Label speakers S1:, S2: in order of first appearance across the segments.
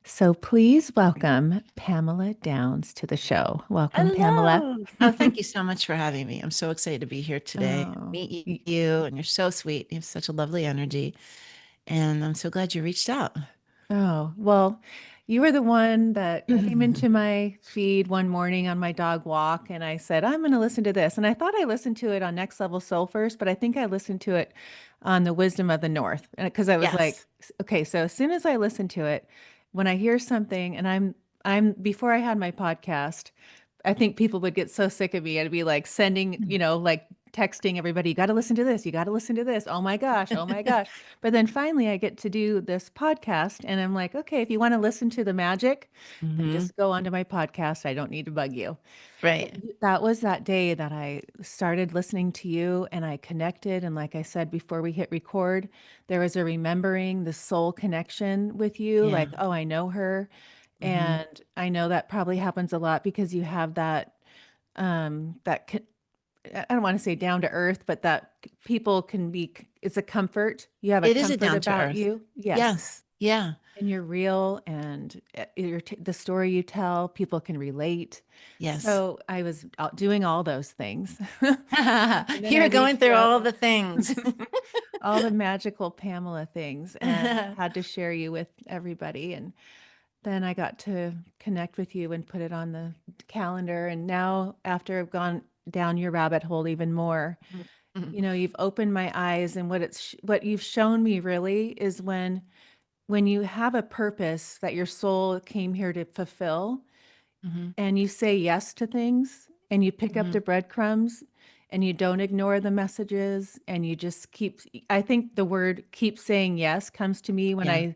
S1: So please welcome Pamela Downs to the show. Welcome, Pamela.
S2: Hello. Oh, thank you so much for having me. I'm so excited to be here today and
S1: Oh,
S2: meet
S1: y-
S2: you. And you're so sweet. You have such a lovely energy. And I'm so glad you reached out.
S1: well, you were the one that came into my feed one morning on my dog walk, and I said, I'm going to listen to this. And I thought I listened to it on Next Level Soul first, but I think I listened to it on the Wisdom of the North. And because I was like,
S2: Yes.
S1: okay, so as soon as I listen to it, when I hear something, and before I had my podcast, I think people would get so sick of me. I'd be like sending, like texting everybody, you got to listen to this. You got to listen to this. Oh my gosh. Oh my gosh. But then finally I get to do this podcast and I'm like, okay, if you want to listen to the magic, then
S2: Hmm.
S1: just go onto my podcast. I don't need to bug you. But
S2: Right.
S1: that was that day that I started listening to you and I connected. And like I said, before we hit record, there was a remembering the soul connection with you.
S2: Yeah.
S1: Like, oh, I know her.
S2: Hmm.
S1: And I know that probably happens a lot because you have that I don't want to say down to earth, but that people can be, it's a comfort. You have a
S2: It is a
S1: comfort
S2: down to
S1: about
S2: earth.
S1: you. Yes.
S2: Yes. Yeah.
S1: And you're real and the story you tell, people can relate.
S2: Yes.
S1: So I was out doing all those things. And then I
S2: You're going
S1: reached
S2: through
S1: out
S2: all the things.
S1: all the magical Pamela things and had to share you with everybody. And then I got to connect with you and put it on the calendar. And now, after I've gone down your rabbit hole even more, you've opened my eyes. And what you've shown me really is when you have a purpose that your soul came here to fulfill,
S2: Hmm.
S1: and you say yes to things and you pick up
S2: Hmm.
S1: the breadcrumbs and you don't ignore the messages and you just keep, I think the word keep saying yes comes to me
S2: Yeah.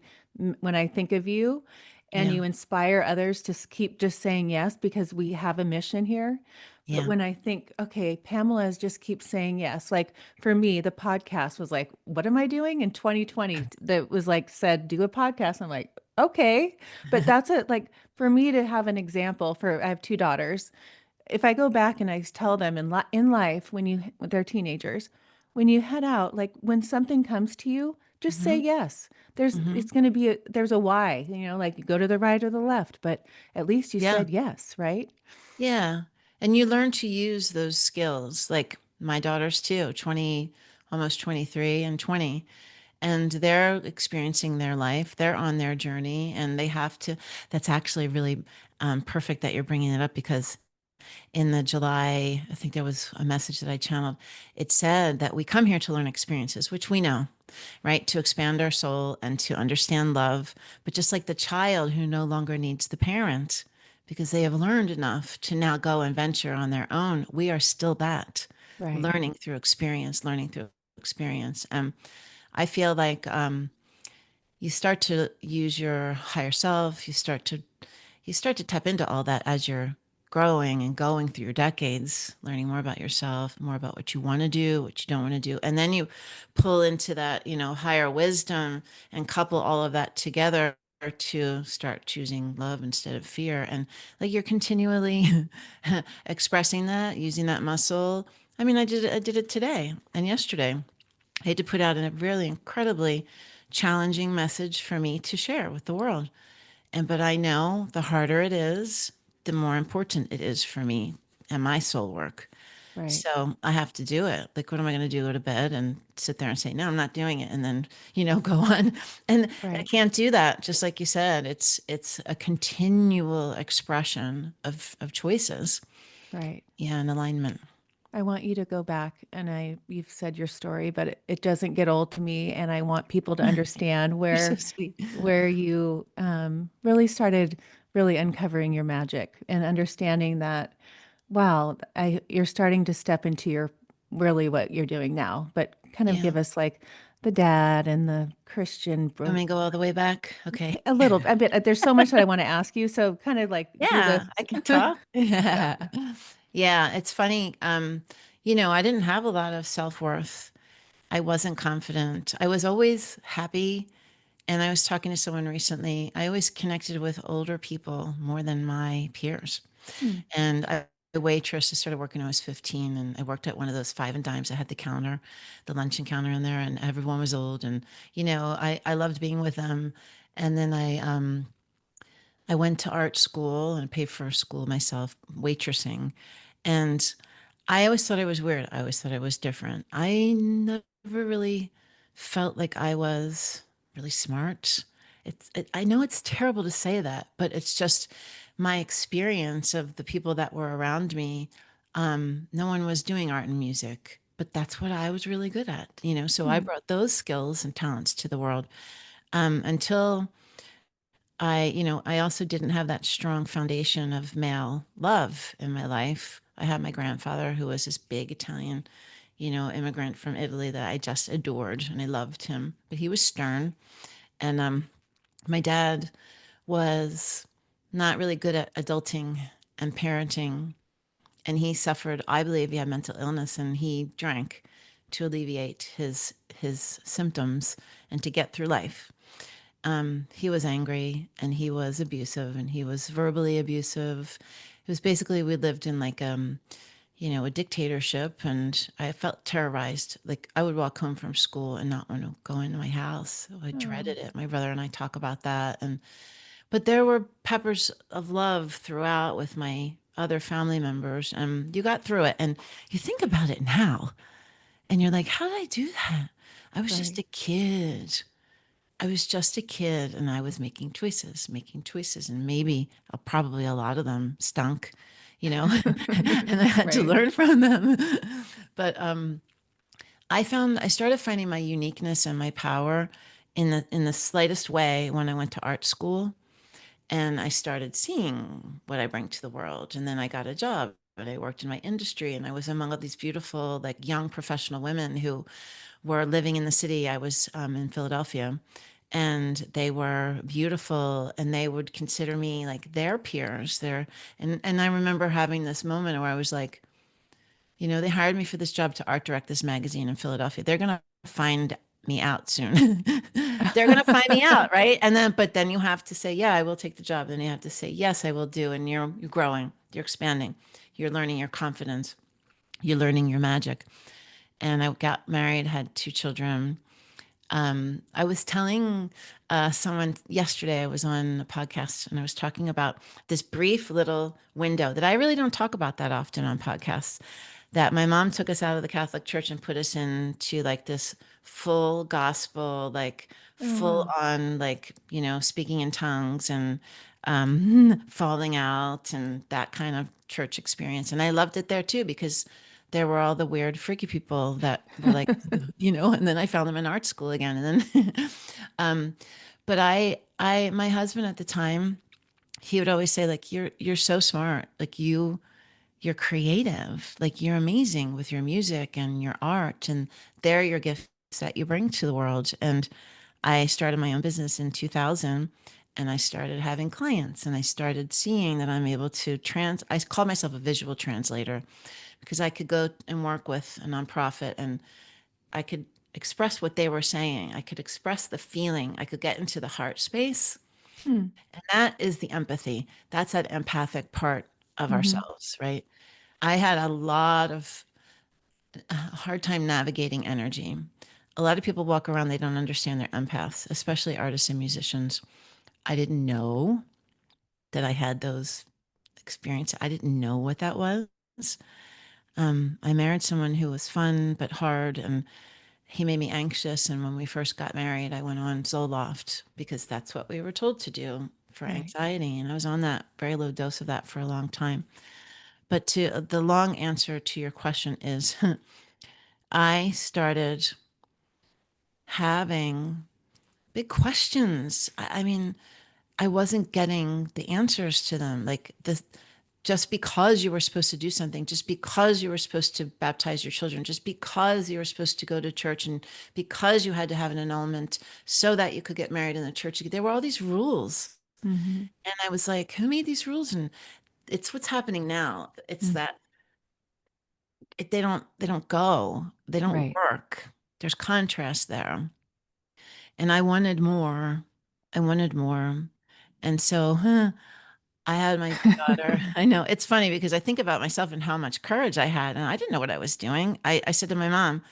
S1: when I think of you, and
S2: Yeah.
S1: you inspire others to keep just saying yes because we have a mission here. But
S2: Yeah.
S1: when I think, okay, Pamela is just keep saying yes. Like for me, the podcast was like, what am I doing in 2020? That was like said, do a podcast. I'm like, okay. But that's it. Like for me to have an example I have two daughters. If I go back and I tell them in life, when they're teenagers, when you head out, like when something comes to you, just say
S2: Hmm.
S1: yes.
S2: Hmm.
S1: It's going to be there's a why, like you go to the right or the left, but at least you
S2: Yeah.
S1: said yes, right?
S2: Yeah. And you learn to use those skills, like my daughters too, 20, almost 23 and 20. And they're experiencing their life. They're on their journey and they have to. That's actually really perfect that you're bringing it up because in the July, I think there was a message that I channeled. It said that we come here to learn experiences, which we know, right? To expand our soul and to understand love. But just like the child who no longer needs the parent because they have learned enough to now go and venture on their own, we are still that
S1: Right.
S2: learning through experience, learning through experience. I feel like you start to use your higher self. You start to tap into all that as you're growing and going through your decades, learning more about yourself, more about what you want to do, what you don't want to do. And then you pull into that, higher wisdom and couple all of that together to start choosing love instead of fear. And like you're continually expressing that, using that muscle. I mean, I did it today and yesterday. I had to put out a really incredibly challenging message for me to share with the world. But I know the harder it is, the more important it is for me and my soul work.
S1: Right.
S2: So I have to do it. Like, what am I going to do? Go to bed and sit there and say, no, I'm not doing it. And then, go on. And I
S1: Right.
S2: can't do that. Just like you said, it's a continual expression of choices.
S1: Right.
S2: Yeah, and alignment.
S1: I want you to go back and you've said your story, but it doesn't get old to me. And I want people to understand
S2: You're so sweet.
S1: where you really started really uncovering your magic and understanding that, wow, you're starting to step into your really what you're doing now, but kind of
S2: Yeah.
S1: give us like the dad and the Christian,
S2: Let me go all the way back. Okay.
S1: a little, a bit, there's so much that I want to ask you. So kind of like do the,
S2: Yeah, I can talk. Yeah. Yeah, it's funny. I didn't have a lot of self-worth. I wasn't confident. I was always happy. And I was talking to someone recently. I always connected with older people more than my peers.
S1: Hmm,
S2: And I waitress. I started working when I was 15, and I worked at one of those five and dimes. I had the counter, the luncheon counter in there, and everyone was old. And I loved being with them. And then I went to art school and paid for school myself, waitressing. And I always thought I was weird. I always thought I was different. I never really felt like I was really smart. I know it's terrible to say that, but it's just my experience of the people that were around me. No one was doing art and music, but that's what I was really good at, you know. So I
S1: Hmm.
S2: brought those skills and talents to the world until I also didn't have that strong foundation of male love in my life. I had my grandfather who was this big Italian, immigrant from Italy that I just adored and I loved him, but he was stern. And my dad was not really good at adulting and parenting. And he suffered, I believe he had mental illness and he drank to alleviate his symptoms and to get through life. He was angry and he was abusive and he was verbally abusive. It was basically we lived in like a dictatorship and I felt terrorized. Like I would walk home from school and not want to go into my house. I
S1: Oh,
S2: dreaded it. My brother and I talk about that. And but there were peppers of love throughout with my other family members and you got through it. And you think about it now and you're like, how did I do that? I was just
S1: right.
S2: a kid. I was just a kid and I was making choices, and maybe probably a lot of them stunk, you know, and I had to
S1: Right.
S2: learn from them. But I started finding my uniqueness and my power in the slightest way when I went to art school, and I started seeing what I bring to the world. And then I got a job. And I worked in my industry, and I was among all these beautiful, like young professional women who were living in the city. I was in Philadelphia, and they were beautiful, and they would consider me like their peers. And I remember having this moment where I was like, they hired me for this job to art direct this magazine in Philadelphia. They're gonna find me out soon. They're gonna find me out, right? But then you have to say, yeah, I will take the job. Then you have to say, yes, I will do. And you're growing, you're expanding, you're learning your confidence, you're learning your magic. And I got married, had two children. I was telling someone yesterday, I was on a podcast and I was talking about this brief little window that I really don't talk about that often on podcasts. That my mom took us out of the Catholic Church and put us into like this full gospel, like
S1: Oh,
S2: full
S1: wow.
S2: on, like, speaking in tongues and falling out and that kind of church experience. And I loved it there too because there were all the weird, freaky people that were like, and then I found them in art school again. And then, um, but my husband at the time, he would always say, like, you're so smart. Like you're creative. Like you're amazing with your music and your art. And they're your gifts that you bring to the world. And I started my own business in 2000 and I started having clients and I started seeing that I'm able to I call myself a visual translator because I could go and work with a nonprofit and I could express what they were saying. I could express the feeling. I could get into the heart space.
S1: Hmm.
S2: And that is the empathy. That's that empathic part of
S1: Hmm.
S2: ourselves, right? I had a lot of hard time navigating energy. A lot of people walk around, they don't understand their empaths, especially artists and musicians. I didn't know that I had those experiences. I didn't know what that was. I married someone who was fun but hard, and he made me anxious. And when we first got married, I went on Zoloft because that's what we were told to do for
S1: Right.
S2: anxiety. And I was on that very low dose of that for a long time. But the long answer to your question is I started having big questions. I mean, I wasn't getting the answers to them. Like just because you were supposed to do something, just because you were supposed to baptize your children, just because you were supposed to go to church, and because you had to have an annulment so that you could get married in the church, there were all these rules.
S1: Hmm.
S2: And I was like, who made these rules? And it's what's happening now. It's that they don't go, they don't
S1: Right.
S2: work. There's contrast there. And I wanted more. I wanted more. And so, I had my daughter. I know it's funny because I think about myself and how much courage I had, and I didn't know what I was doing. I said to my mom,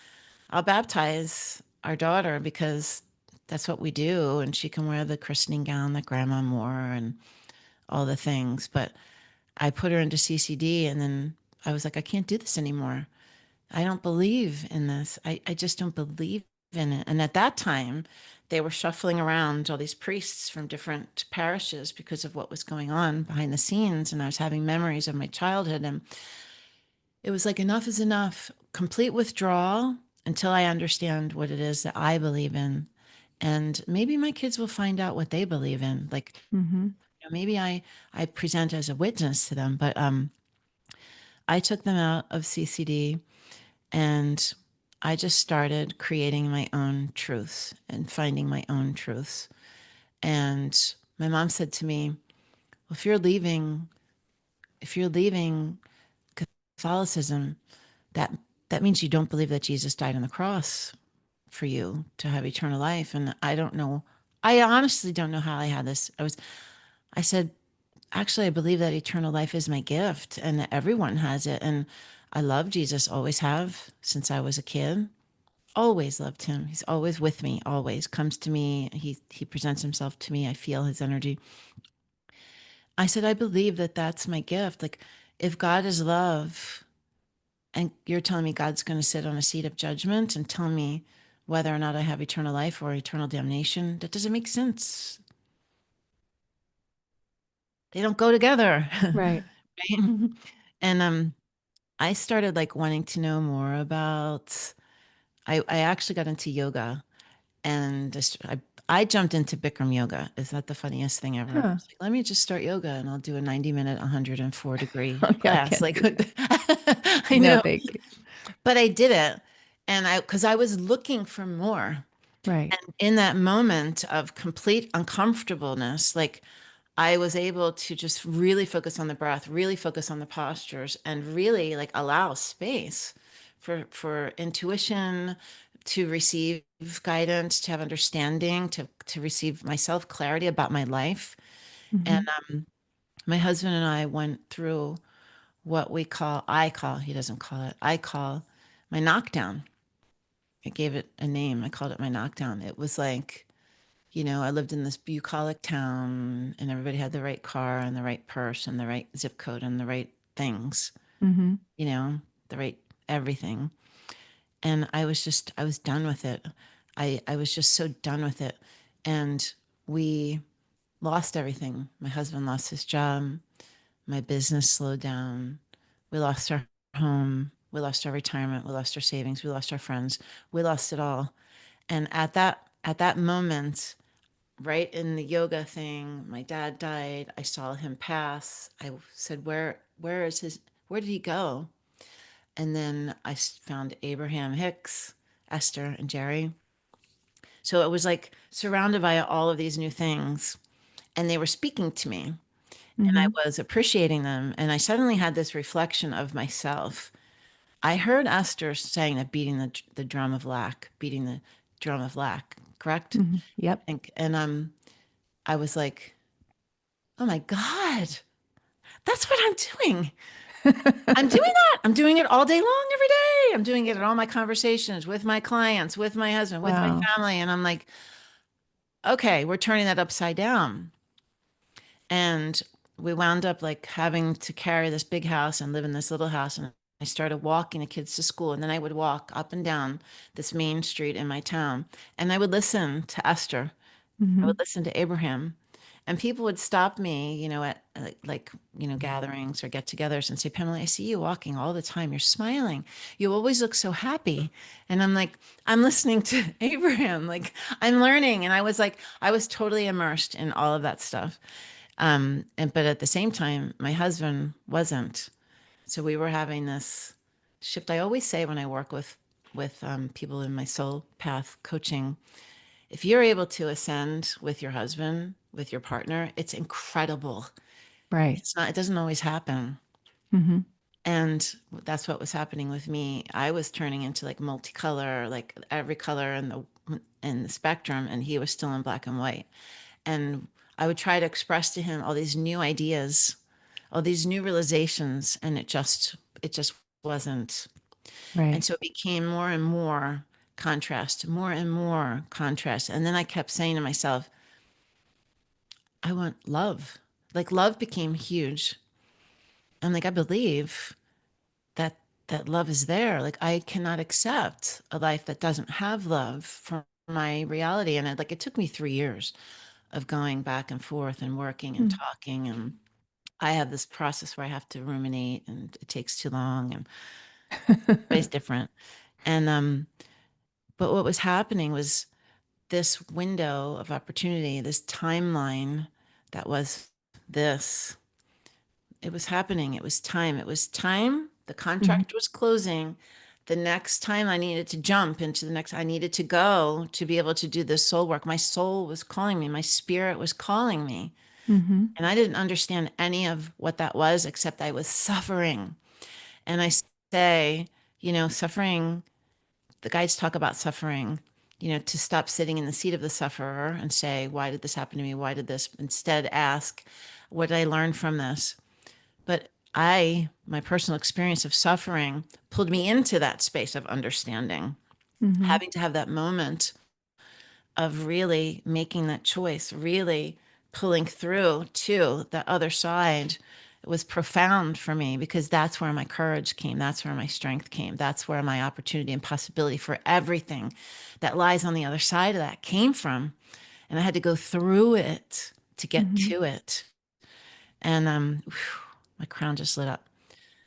S2: I'll baptize our daughter because that's what we do, and she can wear the christening gown that grandma wore. And all the things. But I put her into CCD, and then I was like, I can't do this anymore. I don't believe in this. I just don't believe in it. And at that time, they were shuffling around all these priests from different parishes because of what was going on behind the scenes. And I was having memories of my childhood. And it was like, enough is enough, complete withdrawal until I understand what it is that I believe in. And maybe my kids will find out what they believe in. Like,
S1: Mhm.
S2: maybe I present as a witness to them, but I took them out of CCD, and I just started creating my own truths and finding my own truths. And my mom said to me, well, if you're leaving Catholicism, that that means you don't believe that Jesus died on the cross for you to have eternal life. And I don't know. I honestly don't know how I had this. I said, actually, I believe that eternal life is my gift and that everyone has it. And I love Jesus, always have since I was a kid. Always loved him. He's always with me, always comes to me. He presents himself to me. I feel his energy. I said, I believe that that's my gift. Like, if God is love and you're telling me God's going to sit on a seat of judgment and tell me whether or not I have eternal life or eternal damnation, that doesn't make sense. They don't go together.
S1: Right.
S2: Right? And I started like wanting to know more about, I actually got into yoga, and I jumped into Bikram yoga. Is that the funniest thing ever? I
S1: Huh.
S2: was like, let me just start yoga and I'll do a 90-minute, 104-degree
S1: Oh, yeah, I
S2: class.
S1: can't
S2: Like,
S1: do that.
S2: I
S1: No,
S2: know,
S1: thank you.
S2: but I did it. And because I was looking for more.
S1: Right.
S2: And in that moment of complete uncomfortableness, like, I was able to just really focus on the breath, really focus on the postures, and really like allow space for intuition, to receive guidance, to have understanding, to receive myself clarity about my life. And
S1: Mhm.
S2: my husband and I went through what I call, he doesn't call it, I call my knockdown. I gave it a name. I called it my knockdown. It was like, I lived in this bucolic town, and everybody had the right car and the right purse and the right zip code and the right things,
S1: Mhm.
S2: you know, the right everything. And I was done with it. I was just so done with it. And we lost everything. My husband lost his job. My business slowed down. We lost our home. We lost our retirement. We lost our savings. We lost our friends. We lost it all. And at that moment, right in the yoga thing, my dad died. I saw him pass. I said, where did he go? And then I found Abraham Hicks, Esther, and Jerry. So it was like surrounded by all of these new things, and they were speaking to me, and I
S1: Mhm.
S2: was appreciating them. And I suddenly had this reflection of myself. I heard Esther saying that the drum of lack, beating the drum of lack, correct?
S1: Mhm. Yep.
S2: And I was like, oh my God, that's what I'm doing. I'm doing that. I'm doing it all day long, every day. I'm doing it in all my conversations with my clients, with my husband, with my
S1: Wow.
S2: family. And I'm like, okay, we're turning that upside down. And we wound up like having to carry this big house and live in this little house. And I started walking the kids to school. And then I would walk up and down this main street in my town. And I would listen to Esther. I would
S1: Mhm.
S2: listen to Abraham, and people would stop me, at like, gatherings or get-togethers and say, Pamela, I see you walking all the time. You're smiling. You always look so happy. And I'm like, I'm listening to Abraham. Like, I'm learning. And I was totally immersed in all of that stuff. But at the same time, my husband wasn't. So we were having this shift. I always say when I work with people in my soul path coaching, if you're able to ascend with your husband, with your partner, it's incredible.
S1: Right.
S2: It doesn't always happen.
S1: Mhm.
S2: And that's what was happening with me. I was turning into like multicolor, like every color in the spectrum, and he was still in black and white. And I would try to express to him all these new ideas, all these new realizations, and it just wasn't. And
S1: Right.
S2: so it became more and more contrast, more and more contrast. And then I kept saying to myself, I want love. like love became huge. And like I believe that love is there. Like I cannot accept a life that doesn't have love for my reality. And it took me 3 years of going back and forth and working and
S1: Mm.
S2: talking. And I have this process where I have to ruminate and it takes too long and everybody's different. And but what was happening was this window of opportunity, this timeline that was this. It was happening. It was time. It was time. The
S1: Mhm.
S2: contract was closing. The next time I needed to jump into the next, I needed to go to be able to do this soul work. My soul was calling me. My spirit was calling me.
S1: Mhm.
S2: And I didn't understand any of what that was, except I was suffering. And I say, suffering, the guides talk about suffering, to stop sitting in the seat of the sufferer and say, why did this happen to me? Why did this? Instead, ask, what did I learn from this? But my personal experience of suffering pulled me into that space of understanding,
S1: Mhm.
S2: having to have that moment of really making that choice, really pulling through to the other side. It was profound for me because that's where my courage came. That's where my strength came. That's where my opportunity and possibility for everything that lies on the other side of that came from. And I had to go through it to get
S1: Mhm.
S2: to it. And my crown just lit up.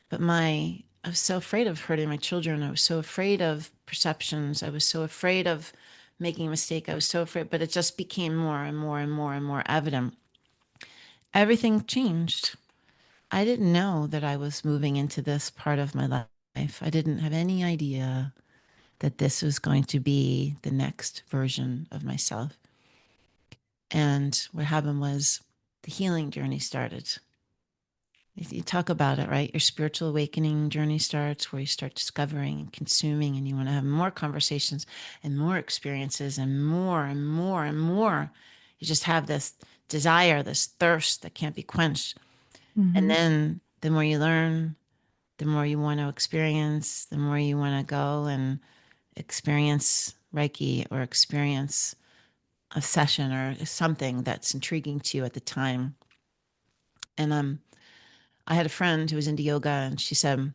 S2: But I was so afraid of hurting my children. I was so afraid of perceptions. I was so afraid of making a mistake. I was so afraid, but it just became more and more and more and more evident. Everything changed. I didn't know that I was moving into this part of my life. I didn't have any idea that this was going to be the next version of myself. And what happened was the healing journey started. You talk about it, right? Your spiritual awakening journey starts where you start discovering and consuming, and you want to have more conversations and more experiences and more and more and more. You just have this desire, this thirst that can't be quenched. And
S1: Mhm.
S2: then the more you learn, the more you want to experience, the more you want to go and experience Reiki or experience a session or something that's intriguing to you at the time. And I had a friend who was into yoga, and she said,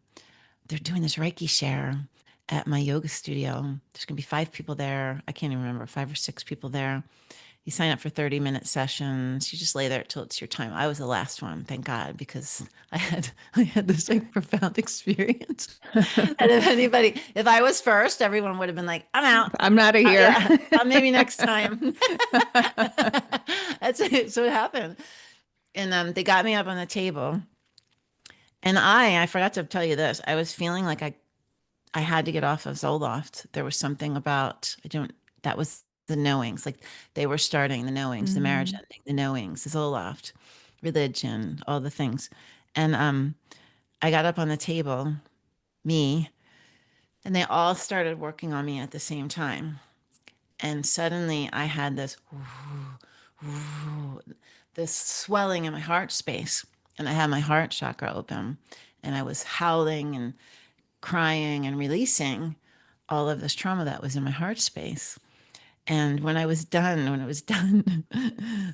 S2: they're doing this Reiki share at my yoga studio. There's going to be 5 people there. I can't even remember, 5 or 6 people there. You sign up for 30-minute sessions. You just lay there till it's your time. I was the last one, thank God, because I had this like profound experience. And if I was first, everyone would have been like, I'm out.
S1: I'm out of here.
S2: Yeah, maybe next time. That's it. So it happened. And they got me up on the table. And I forgot to tell you this. I was feeling like I had to get off of Zoloft. There was something about, that was the knowings. Like they were starting the knowings, the marriage
S1: Mm.
S2: ending, the knowings, the Zoloft, religion, all the things. And I got up on the table, me, and they all started working on me at the same time. And suddenly I had this swelling in my heart space. And I had my heart chakra open. And I was howling and crying and releasing all of this trauma that was in my heart space. And when it was done,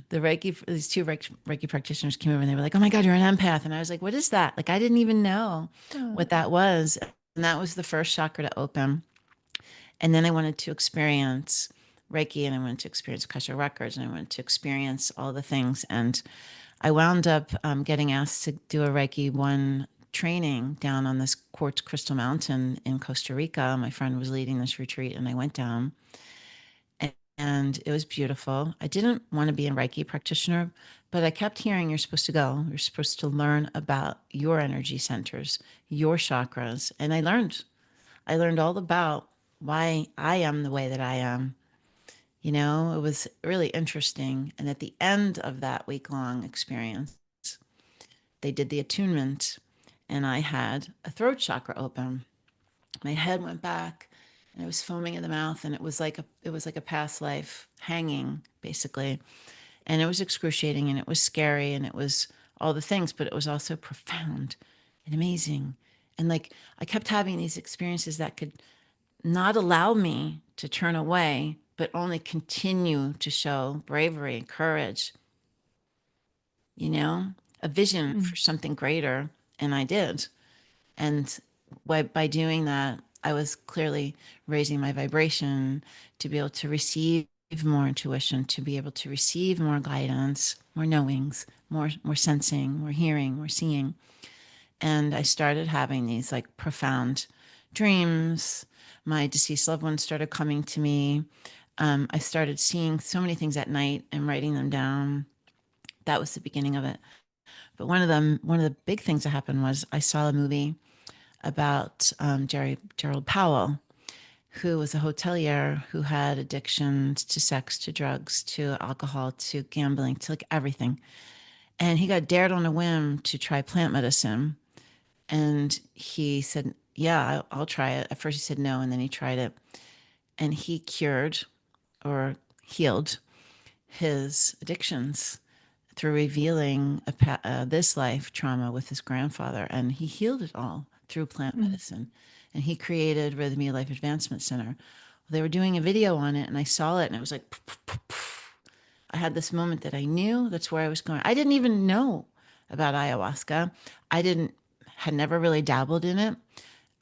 S2: these two Reiki practitioners came over and they were like, "Oh my God, you're an empath." And I was like, "What is that?" Like, I didn't even know
S1: Oh.
S2: what that was. And that was the first chakra to open. And then I wanted to experience Reiki and I wanted to experience Akasha Records and I wanted to experience all the things. And I wound up getting asked to do a Reiki 1 training down on this quartz crystal mountain in Costa Rica. My friend was leading this retreat and I went down and it was beautiful. I didn't want to be a Reiki practitioner, but I kept hearing you're supposed to go. You're supposed to learn about your energy centers, your chakras. And I learned. I learned all about why I am the way that I am. It was really interesting. And at the end of that week-long experience, they did the attunement and I had a throat chakra open. My head went back and I was foaming in the mouth and it was like a past life hanging basically. And it was excruciating and it was scary and it was all the things, but it was also profound and amazing. And like I kept having these experiences that could not allow me to turn away, but only continue to show bravery, courage, you know, a vision
S1: Mm.
S2: for something greater. And I did. And by doing that, I was clearly raising my vibration to be able to receive more intuition, to be able to receive more guidance, more knowings, more sensing, more hearing, more seeing. And I started having these like profound dreams. My deceased loved ones started coming to me. I started seeing so many things at night and writing them down. That was the beginning of it. But one of the big things that happened was I saw a movie about Gerald Powell, who was a hotelier who had addictions to sex, to drugs, to alcohol, to gambling, to like everything. And he got dared on a whim to try plant medicine. And he said, "Yeah, I'll try it." At first, he said no, and then he tried it. And he cured or healed his addictions through revealing this life trauma with his grandfather. And he healed it all through plant
S1: Mm.
S2: medicine. And he created Rhythmia Life Advancement Center. They were doing a video on it, and I saw it, and it was like, poof, poof, poof, poof. I had this moment that I knew that's where I was going. I didn't even know about ayahuasca. I didn't, had never really dabbled in it.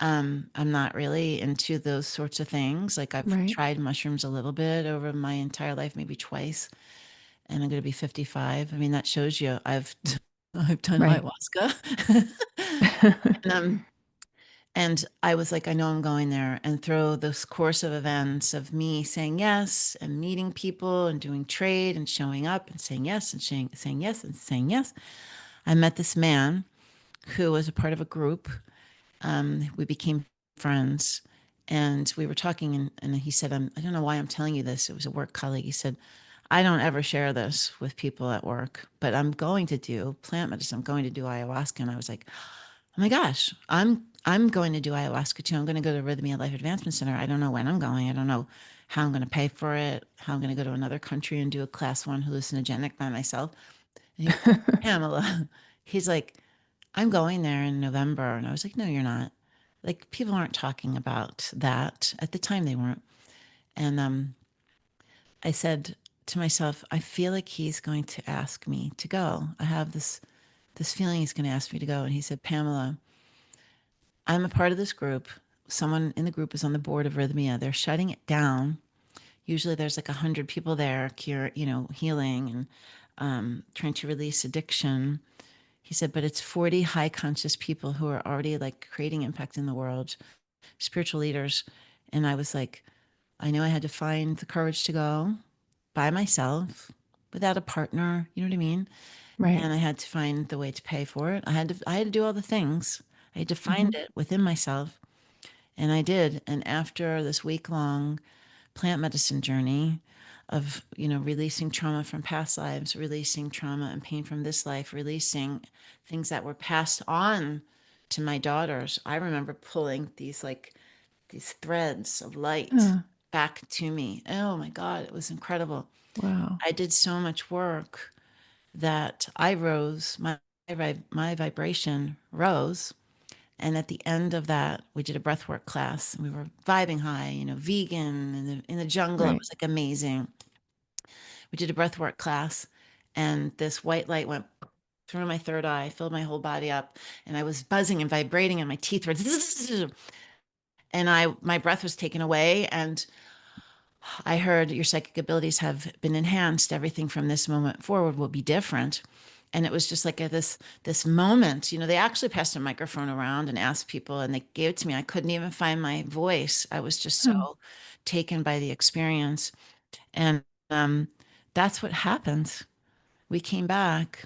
S2: I'm not really into those sorts of things. Like I've
S1: Right.
S2: tried mushrooms a little bit over my entire life, maybe twice, and I'm going to be 55. I mean, that shows you I've I've done
S1: Right.
S2: ayahuasca. and, um, and I was like, I know I'm going there. And through this course of events of me saying yes and meeting people and doing trade and showing up and saying yes and saying yes and saying yes, I met this man who was a part of a group. We became friends and we were talking and he said, I don't know why I'm telling you this. It was a work colleague. He said, I don't ever share this with people at work, but I'm going to do plant medicine. I'm going to do ayahuasca. And I was like, oh my gosh, I'm going to do ayahuasca too. I'm going to go to Rhythmia Life Advancement Center. I don't know when I'm going. I don't know how I'm going to pay for it, how I'm going to go to another country and do a class one hallucinogenic by myself. And he's Pamela. He's like, I'm going there in November. And I was like, no, you're not. Like people aren't talking about that. At the time they weren't. And I said to myself, I feel like he's going to ask me to go. I have this feeling he's going to ask me to go. And he said, Pamela, I'm a part of this group. Someone in the group is on the board of Rhythmia. They're shutting it down. Usually there's like 100 people there, healing and trying to release addiction. He said, but it's 40 high conscious people who are already like creating impact in the world, spiritual leaders. And I was like, I knew I had to find the courage to go by myself without a partner. You know what I mean?
S1: Right.
S2: And I had to find the way to pay for it. I had to do all the things. I had to find
S1: Mhm.
S2: it within myself. And I did. And after this week long plant medicine journey of, releasing trauma from past lives, releasing trauma and pain from this life, releasing things that were passed on to my daughters, I remember pulling these threads of light
S1: Uh,
S2: back to me. Oh my God, it was incredible.
S1: wow.
S2: I did so much work that I rose, my vibration rose. And at the end of that, we did a breathwork class. We were vibing high, vegan in the jungle. It
S1: Right.
S2: was like amazing. We did a breathwork class, and this white light went through my third eye, filled my whole body up, and I was buzzing and vibrating, and my teeth were, and my breath was taken away, and I heard your psychic abilities have been enhanced. Everything from this moment forward will be different. And it was just like this moment. They actually passed a microphone around and asked people, and they gave it to me. I couldn't even find my voice. I was just
S1: Oh,
S2: so taken by the experience. And um, that's what happened. We came back.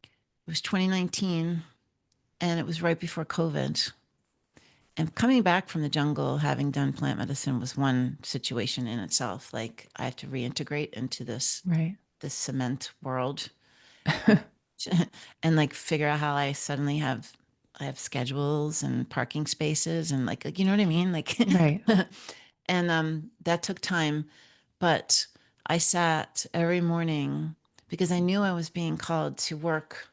S2: It was 2019, and it was right before COVID. And coming back from the jungle, having done plant medicine, was one situation in itself. Like I have to reintegrate into
S1: right.
S2: this cement world and and like figure out how I have schedules and parking spaces and like you know what I mean? Like
S1: Right.
S2: and that took time, but I sat every morning because I knew I was being called to work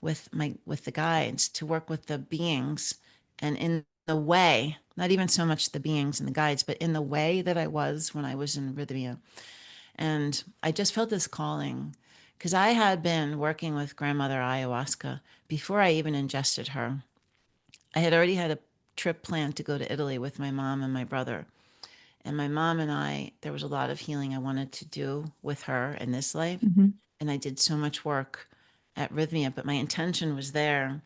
S2: with the guides, to work with the beings, and in the way, not even so much the beings and the guides, but in the way that I was when I was in Rhythmia. And I just felt this calling because I had been working with grandmother ayahuasca before I even ingested her. I had already had a trip planned to go to Italy with my mom and my brother. And my mom and I, there was a lot of healing I wanted to do with her in this life.
S1: Hmm.
S2: And I did so much work at Rhythmia, but my intention was there.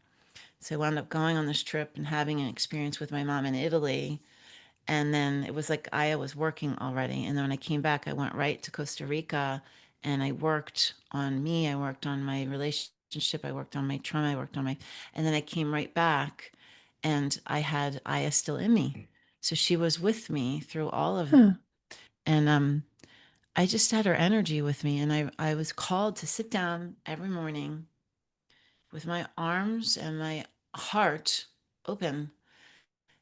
S2: So I wound up going on this trip and having an experience with my mom in Italy. And then it was like Aya was working already. And then when I came back, I went right to Costa Rica and I worked on me. I worked on my relationship. I worked on my trauma. I worked on my, and then I came right back and I had Aya still in me. So she was with me through all of,
S1: Huh.
S2: and I just had her energy with me. And I was called to sit down every morning with my arms and my heart open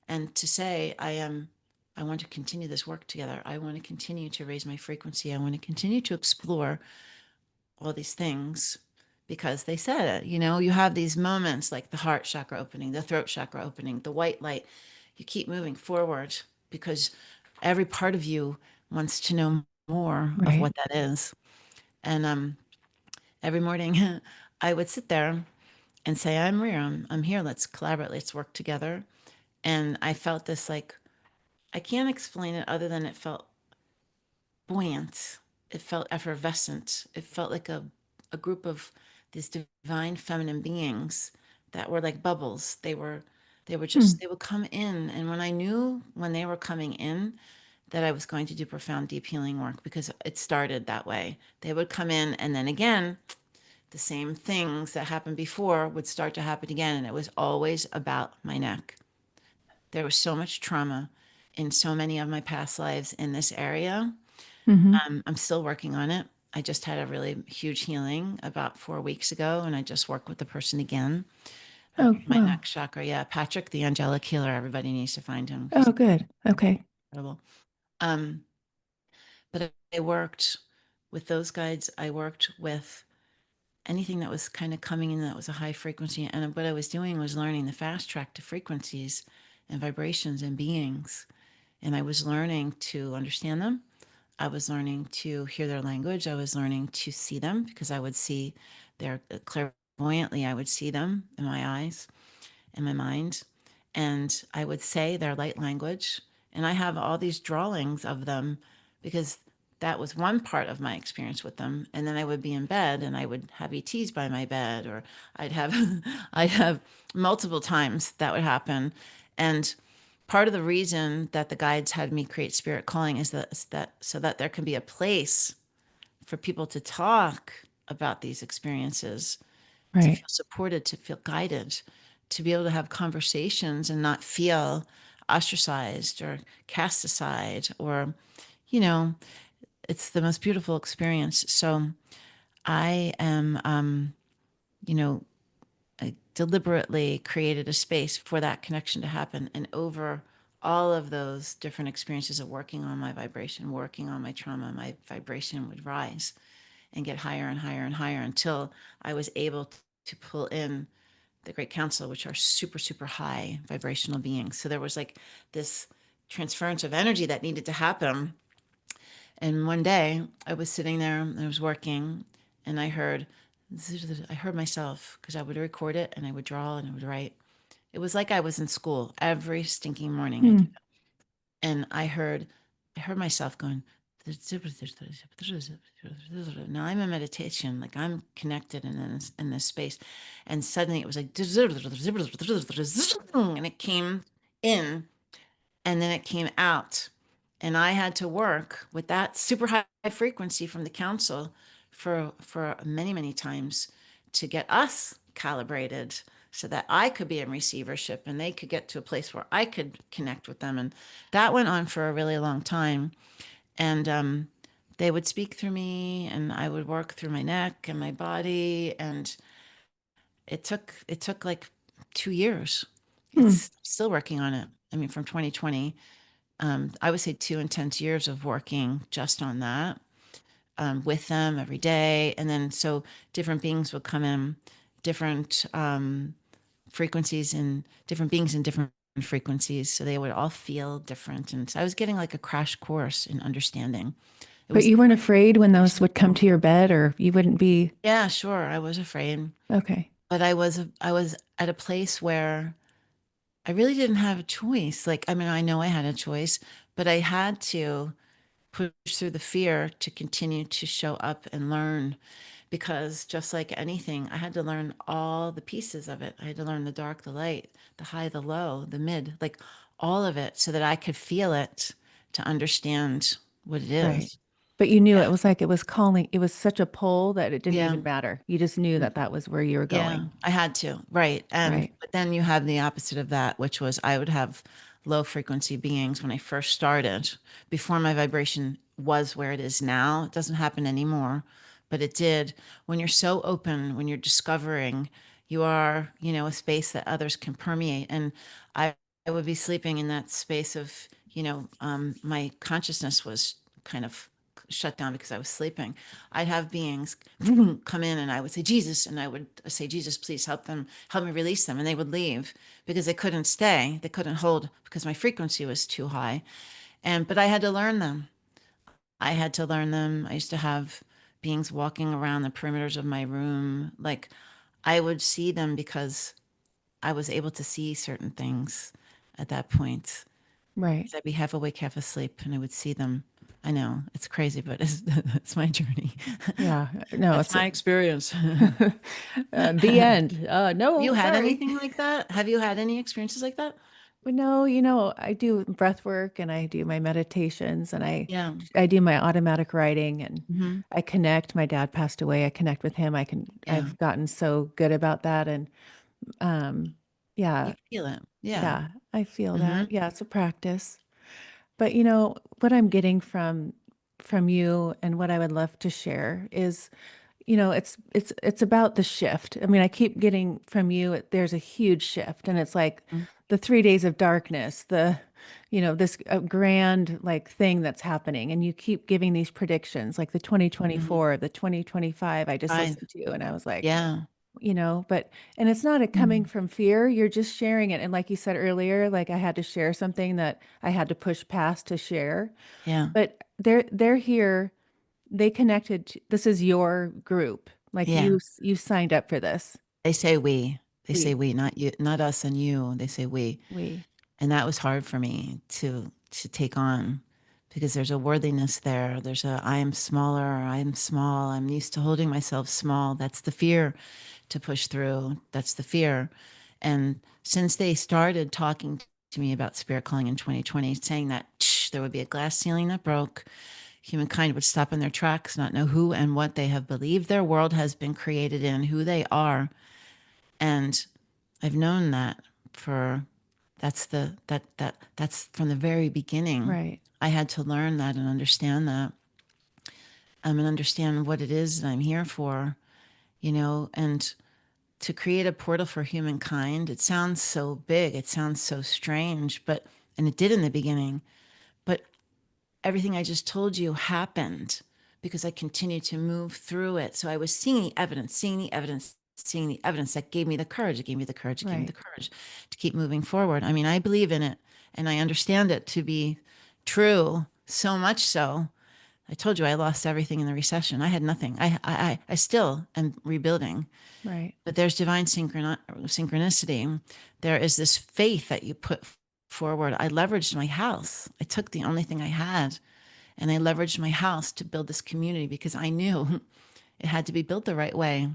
S2: and to say, I want to continue this work together. I want to continue to raise my frequency. I want to continue to explore all these things because they said it, you have these moments like the heart chakra opening, the throat chakra opening, the white light. You keep moving forward because every part of you wants to know more of
S1: Right.
S2: what that is. And every morning I would sit there and say, I'm Rhea, I'm here. Let's collaborate. Let's work together. And I felt this like, I can't explain it other than it felt buoyant. It felt effervescent. It felt like a group of these divine feminine beings that were like bubbles. They were
S1: Hmm.
S2: just they would come in. And when I knew when they were coming in that I was going to do profound deep healing work because it started that way. They would come in and then again, the same things that happened before would start to happen again. And it was always about my neck. There was so much trauma in so many of my past lives in this area.
S1: Hmm.
S2: I'm still working on it. I just had a really huge healing about 4 weeks ago, and I just worked with the person again
S1: Oh,
S2: about my
S1: wow.
S2: neck chakra. Yeah, Patrick, the angelic healer. Everybody needs to find him. He's
S1: Oh, good. Okay.
S2: incredible. Um, but I worked with those guides. I worked with anything that was kind of coming in that was a high frequency. And what I was doing was learning the fast track to frequencies and vibrations and beings. And I was learning to understand them. I was learning to hear their language. I was learning to see them because I would see their clairvoyantly, I would see them in my eyes, in my mind. And I would say their light language. And I have all these drawings of them because that was one part of my experience with them. And then I would be in bed and I would have ETs by my bed, or I'd have I'd have multiple times that would happen. And part of the reason that the guides had me create Spirit Calling is that so that there can be a place for people to talk about these experiences, to
S1: Right.
S2: feel supported, to feel guided, to be able to have conversations and not feel ostracized or cast aside or, you know, it's the most beautiful experience. So I am, you know, I deliberately created a space for that connection to happen. And over all of those different experiences of working on my vibration, working on my trauma, my vibration would rise and get higher and higher and higher until I was able to pull in the Great Council, which are super, super high vibrational beings. So there was like this transference of energy that needed to happen. And one day I was sitting there and I was working and I heard myself because I would record it and I would draw and I would write. It was like I was in school every stinking morning I
S1: Hmm.
S2: do. And I heard myself going, now I'm in meditation, like I'm connected in this space. And suddenly it was like, and it came in and then it came out. And I had to work with that super high frequency from the council for many, many times to get us calibrated so that I could be in receivership and they could get to a place where I could connect with them. And that went on for a really long time. And they would speak through me and I would work through my neck and my body. And it took like 2 years.
S1: Hmm.
S2: It's still working on it. I mean, from 2020, I would say 2 intense years of working just on that with them every day. And then so different beings would come in, different frequencies and different beings in different frequencies. So they would all feel different. And so I was getting like a crash course in understanding It
S1: But
S2: was
S1: you weren't afraid when
S2: very
S1: those would come
S2: simple.
S1: to your bed, or you wouldn't be
S2: Yeah, sure. I was afraid,
S1: okay.
S2: but I was at a place where I really didn't have a choice. Like, I mean, I know I had a choice, but I had to push through the fear to continue to show up and learn because just like anything, I had to learn all the pieces of it. I had to learn the dark, the light, the high, the low, the mid, like all of it so that I could feel it to understand what it
S1: Right.
S2: is.
S1: But you knew
S2: Yeah.
S1: it was like it was calling, it was such a pull that it didn't
S2: Yeah.
S1: even matter. You just knew that that was where you were
S2: Yeah,
S1: going.
S2: I had to. Right. And
S1: Right.
S2: but then you have the opposite of that, which was I would have low frequency beings when I first started, before my vibration was where it is now. It doesn't happen anymore, but it did. When you're so open, when you're discovering, you are, a space that others can permeate. And I, I would be sleeping in that space of, my consciousness was kind of shut down because I was sleeping. I'd have beings come in and I would say, Jesus. And I would say, Jesus, please help them, help me release them. And they would leave because they couldn't stay. They couldn't hold because my frequency was too high. But I had to learn them. I had to learn them. I used to have beings walking around the perimeters of my room. Like I would see them because I was able to see certain things at that point.
S1: Right.
S2: I'd be half awake, half asleep, and I would see them. I know it's crazy, but it's my journey.
S1: Yeah. No,
S2: That's
S1: it's
S2: my experience. Have
S1: the end.
S2: you
S1: No,
S2: had
S1: sorry.
S2: anything like that? Have you had any experiences like that?
S1: But no, I do breath work and I do my meditations and
S2: Yeah.
S1: I do my automatic writing and
S2: Hmm.
S1: I connect. My dad passed away. I connect with him.
S2: Yeah.
S1: I've gotten so good about that. And
S2: You
S1: yeah,
S2: feel it. Yeah.
S1: yeah, I feel
S2: Hmm.
S1: that. Yeah, it's a practice. But what I'm getting from you and what I would love to share is, it's about the shift. I mean, I keep getting from you, there's a huge shift, and it's like the 3 days of darkness, this grand like thing that's happening, and you keep giving these predictions, like the
S2: Hmm.
S1: 2024, the 2025. I just
S2: Right.
S1: listened to, and I was like,
S2: Yeah.
S1: but and it's not a coming
S2: Mm.
S1: from fear. You're just sharing it. And like you said earlier, like I had to share something that I had to push past to share.
S2: Yeah.
S1: But they're here. They connected. This is your group. Like
S2: Yeah.
S1: you signed up for this.
S2: They say we. They say
S1: We
S2: we, not you, not us and you. They say we.
S1: we
S2: And that was hard for me to take on because there's a worthiness there. There's a I am smaller, I am small. I'm used to holding myself small. That's the fear to push through. That's the fear. And since they started talking to me about spirit calling in 2020, saying that there would be a glass ceiling that broke, humankind would stop in their tracks, not know who and what they have believed their world has been created in, who they are. And I've known that for that's from the very beginning.
S1: right,
S2: I had to learn that and understand that, and understand what it is that I'm here for, and to create a portal for humankind. It sounds so big, it sounds so strange, and it did in the beginning, but everything I just told you happened because I continued to move through it. So I was seeing the evidence, seeing the evidence, seeing the evidence that gave me the courage. It gave me the courage. It gave me the
S1: right,
S2: courage to keep moving forward. I mean, I believe in it and I understand it to be true, so much so. I told you I lost everything in the recession. I had nothing. I still am rebuilding,
S1: right.
S2: but there's divine synchronicity. There is this faith that you put forward. I leveraged my house. I took the only thing I had and I leveraged my house to build this community because I knew it had to be built the right way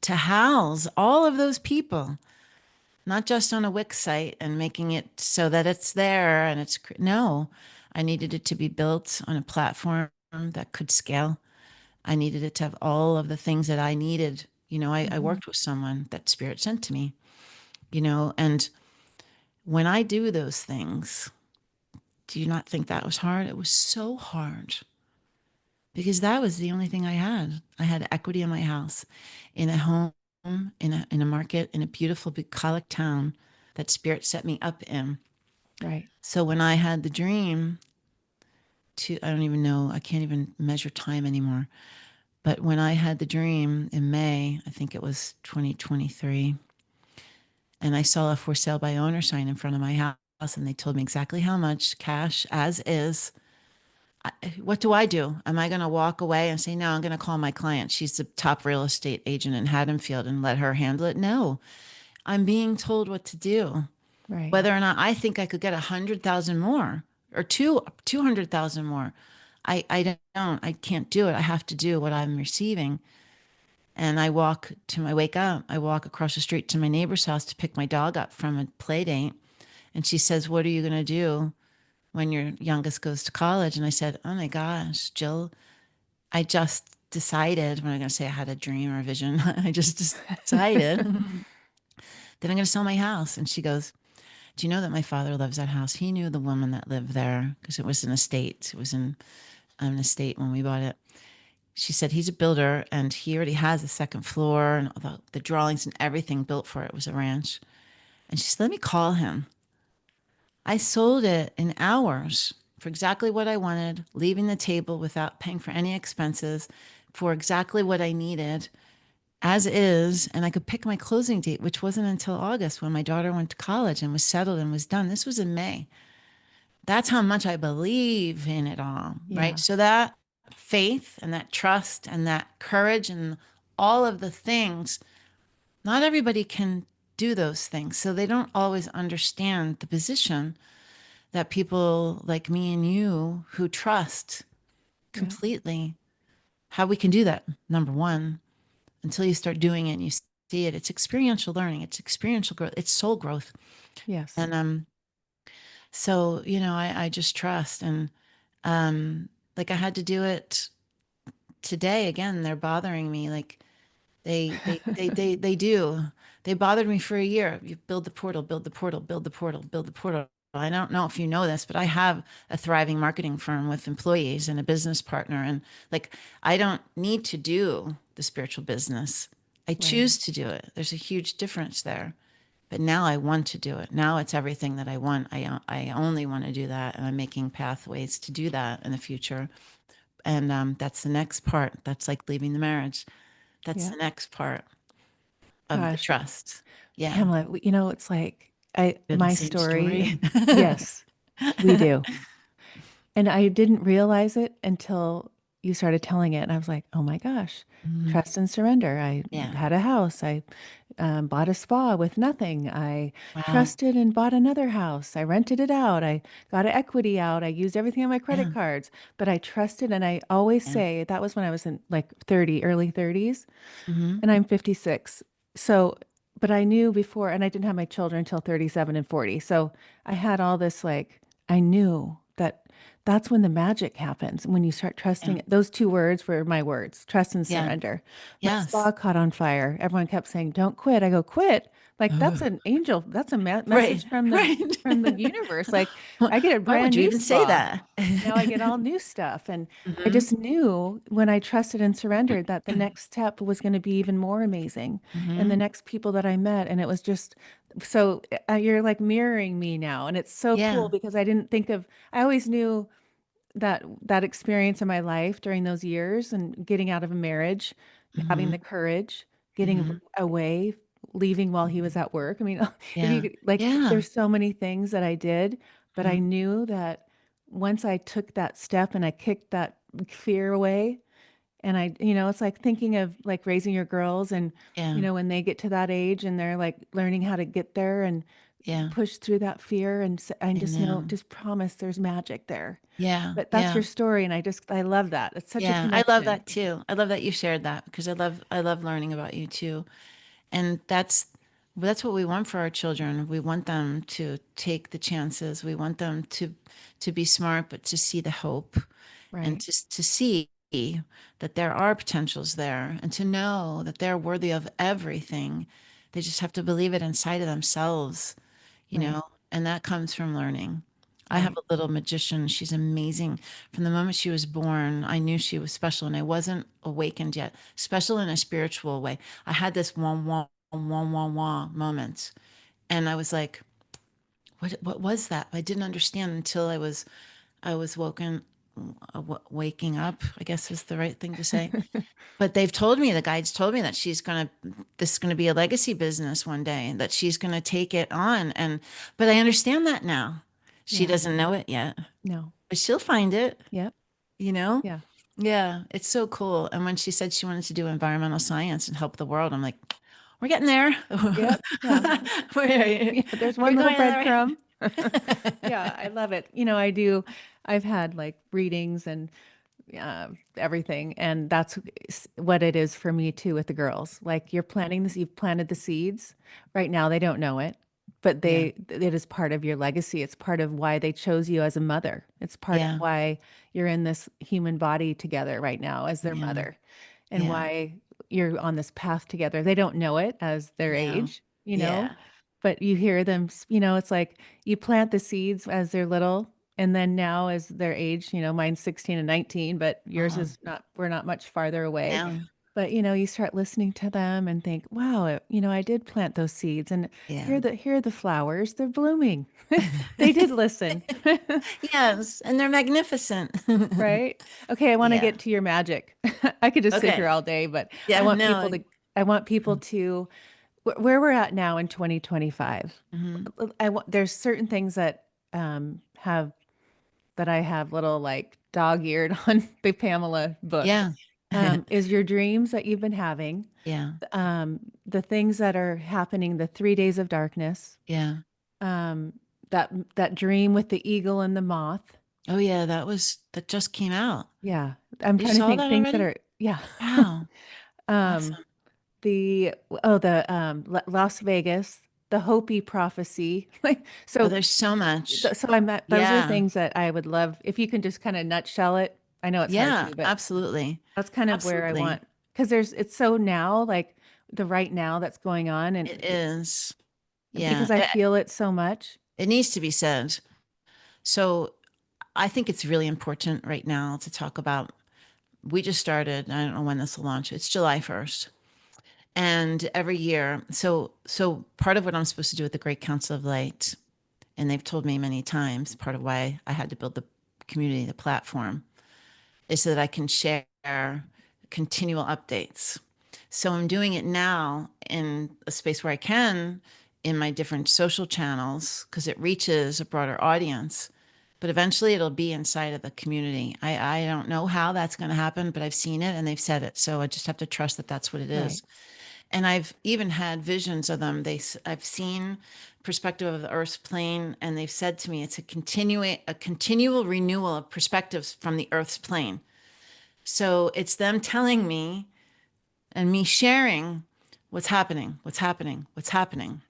S2: to house all of those people, not just on a Wix site and making it so that it's there and no, I needed it to be built on a platform that could scale. I needed it to have all of the things that I needed. I
S1: Hmm.
S2: worked with someone that spirit sent to me, and when I do those things, do you not think that was hard? It was so hard because that was the only thing I had. I had equity in my house, in a home, in a market, in a beautiful bucolic town that spirit set me up in.
S1: Right,
S2: So when I had the dream I don't even know, I can't even measure time anymore. But when I had the dream in May, I think it was 2023, and I saw a for sale by owner sign in front of my house, and they told me exactly how much cash as is. what do I do? Am I going to walk away and say, no, I'm going to call my client? She's the top real estate agent in Haddonfield and let her handle it? No, I'm being told what to do.
S1: Right.
S2: Whether or not I think I could get 100,000 more or 200,000 more, I don't, I can't do it. I have to do what I'm receiving. And I wake up, I walk across the street to my neighbor's house to pick my dog up from a play date. And she says, what are you going to do when your youngest goes to college? And I said, oh my gosh, Jill, I just decided, I'm not going to say I had a dream or a vision. I just decided that I'm going to sell my house. And she goes, do you know that my father loves that house? He knew the woman that lived there because it was an estate. It was in an estate when we bought it. She said, he's a builder and he already has a second floor and all the drawings and everything built for it. It was a ranch. And she said, let me call him. I sold it in hours for exactly what I wanted, leaving the table without paying for any expenses for exactly what I needed as is. And I could pick my closing date, which wasn't until August when my daughter went to college and was settled and was done. This was in May. That's how much I believe in it all, right?
S1: Yeah.
S2: So that faith and that trust and that courage and all of the things, not everybody can do those things. So they don't always understand the position that people like me and you who trust
S1: Yeah.
S2: completely, how we can do that. Number one, until you start doing it and you see it, it's experiential learning, it's experiential growth, it's soul growth.
S1: Yes.
S2: And so, I just trust. And like I had to do it today again. They're bothering me. Like they do. They bothered me for a year. You build the portal, build the portal, build the portal, build the portal. I don't know if you know this, but I have a thriving marketing firm with employees and a business partner. And like, I don't need to do the spiritual business. I
S1: Right.
S2: choose to do it. There's a huge difference there. But now I want to do it. Now it's everything that I want. I only want to do that. And I'm making pathways to do that in the future. And that's the next part. That's like leaving the marriage. That's
S1: Yeah.
S2: the next part of the
S1: Gosh,
S2: trust. Yeah.
S1: Pamela, it's like
S2: Been the
S1: my
S2: same
S1: story.
S2: story.
S1: Yes, we do. And I didn't realize it until you started telling it. And I was like, oh my gosh,
S2: Mhm.
S1: trust and surrender. I
S2: Yeah.
S1: had a house. I bought a spa with nothing. I
S2: Wow.
S1: trusted and bought another house. I rented it out. I got an equity out. I used everything on my credit
S2: Yeah.
S1: cards, but I trusted. And I always
S2: Yeah.
S1: say that was when I was in like 30, early 30s
S2: Hmm.
S1: and I'm 56. So, but I knew before, and I didn't have my children until 37 and 40. So I had all this like, I knew that that's when the magic happens. When you start
S2: Yeah.
S1: trusting, those two words were my words, trust and
S2: Yeah.
S1: surrender. My
S2: Yes.
S1: spa caught on fire. Everyone kept saying, don't quit. I go, quit. Like that's
S2: Ugh.
S1: an angel. That's a
S2: Right.
S1: message from the
S2: Right.
S1: universe. Like I get a
S2: Why would
S1: brand
S2: you
S1: new
S2: even say
S1: spa.
S2: that?
S1: Now I get all new stuff. And I
S2: Hmm.
S1: just knew when I trusted and surrendered that the next step was going to be even more amazing. And the
S2: Hmm.
S1: next people that I met. And it was just so you're like mirroring me now. And it's so cool
S2: Yeah.
S1: because I didn't think of, I always knew that experience in my life during those years and getting out of a marriage, having the
S2: Hmm.
S1: courage, getting
S2: Hmm.
S1: away, leaving while he was at work. I mean, if you
S2: Yeah.
S1: like,
S2: Yeah.
S1: there's so many things that I did, but I
S2: Mhm.
S1: knew that once I took that step and I kicked that fear away, and it's like thinking of like raising your girls and,
S2: Yeah.
S1: when they get to that age and they're like learning how to get there and
S2: Yeah.
S1: push through that fear and I
S2: I
S1: just know,
S2: know.
S1: just promise there's magic there.
S2: Yeah.
S1: But that's your
S2: Yeah.
S1: story, and I love that. It's such a
S2: Yeah. I love
S1: connection.
S2: that too. I love that you shared that because I love learning about you too. And that's what we want for our children. We want them to take the chances. We want them to be smart, but to see the hope and
S1: Right,
S2: to see that there are potentials there and to know that they're worthy of everything. They just have to believe it inside of themselves, you
S1: right,
S2: know, and that comes from learning. I have
S1: right.
S2: a little magician. She's amazing. From the moment she was born, I knew she was special and I wasn't awakened yet. Special in a spiritual way. I had this wah wah wah wah wah moment. And I was like, what was that? I didn't understand until I was waking up, I guess is the right thing to say. But the guides told me that this is going to be a legacy business one day and that she's going to take it on. But I understand that now. She
S1: Yeah,
S2: doesn't know it yet,
S1: no,
S2: but she'll find it.
S1: yep,
S2: you know?
S1: Yeah.
S2: Yeah, it's so cool. And when she said she wanted to do environmental science and help the world, I'm like, we're getting there.
S1: Yep. Yeah.
S2: we're,
S1: Yeah. There's one
S2: we're
S1: little
S2: going in the
S1: breadcrumb. Yeah, I love it. I do. I've had like readings and everything, and that's what it is for me too with the girls. Like you're planting this, you've planted the seeds. Right now, they don't know it, but
S2: Yeah,
S1: it is part of your legacy. It's part of why they chose you as a mother. It's part of
S2: yeah,
S1: why you're in this human body together right now as their
S2: yeah,
S1: mother, and
S2: yeah,
S1: why you're on this path together. They don't know it as their
S2: no,
S1: age,
S2: yeah,
S1: but you hear them, it's like you plant the seeds as they're little, and then now as their age, mine's 16 and 19, but yours
S2: uh-huh,
S1: is not, we're not much farther away.
S2: no,
S1: But you start listening to them and think, wow, I did plant those seeds, and
S2: yeah.
S1: here are the flowers, they're blooming. They did listen.
S2: Yes, and they're magnificent.
S1: Right? Okay, I want to
S2: Yeah.
S1: get to your magic. I could just sit here
S2: Okay.
S1: all day, but I
S2: Yeah,
S1: want
S2: no.
S1: people to I want people to where we're at now in 2025.
S2: Mhm.
S1: There's certain things that have that I have little like dog-eared on the Pamela book.
S2: Yeah.
S1: Is your dreams that you've been having,
S2: Yeah.
S1: the things that are happening, the 3 days of darkness,
S2: Yeah.
S1: um, that dream with the eagle and the moth.
S2: Oh yeah, that just came out.
S1: Yeah, I'm
S2: You
S1: trying to
S2: saw
S1: think
S2: that
S1: things that
S2: already?
S1: are, yeah.
S2: Wow.
S1: Um,
S2: Awesome.
S1: the Las Vegas, the Hopi prophecy. Like
S2: Oh,
S1: so,
S2: there's so much.
S1: I'm at, those are
S2: Yeah.
S1: things that I would love if you can just kind of nutshell it. I know it's hard
S2: Yeah,
S1: to, but
S2: absolutely.
S1: that's kind of where I
S2: Absolutely.
S1: want, because it's so now, like the right now that's going on,
S2: It
S1: and
S2: is. Yeah.
S1: because I feel it so much.
S2: It needs to be said. So I think it's really important right now to talk about. We just started, I don't know when this will launch. It's July 1st. And every year, so part of what I'm supposed to do with the Great Council of Light, and they've told me many times, part of why I had to build the community, the platform, is so that I can share continual updates. So I'm doing it now in a space where I can in my different social channels because it reaches a broader audience. But eventually it'll be inside of the community. I don't know how that's going to happen, but I've seen it and they've said it. So I just have to trust that that's what it
S1: Right.
S2: is. And I've even had visions of them. I've seen perspective of the Earth's plane, and they've said to me it's a continual renewal of perspectives from the Earth's plane. So it's them telling me and me sharing what's happening, what's happening, what's happening.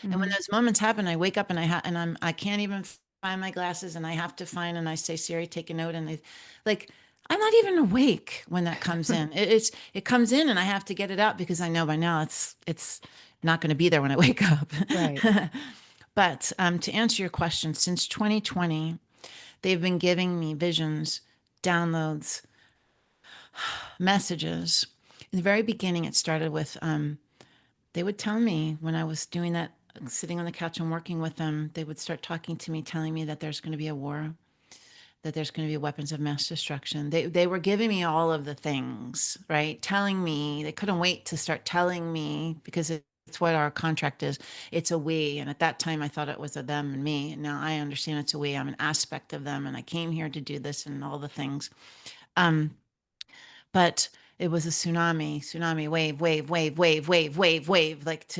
S2: And when
S1: Hmm.
S2: those moments happen, I wake up and I can't even find my glasses, and I have to find, and I say, Siri, take a note. And they like, I'm not even awake when that comes in. It comes in and I have to get it out because I know by now it's not going to be there when I wake up.
S1: Right.
S2: But to answer your question, since 2020, they've been giving me visions, downloads, messages. In the very beginning, it started with they would tell me when I was doing that, sitting on the couch and working with them, they would start talking to me, telling me that there's going to be a war, that there's going to be weapons of mass destruction. They were giving me all of the things, right? Telling me they couldn't wait to start telling me because it's what our contract is. It's a we. And at that time, I thought it was a them and me. Now I understand it's a we. I'm an aspect of them. And I came here to do this and all the things. Um, but it was a tsunami, wave. Like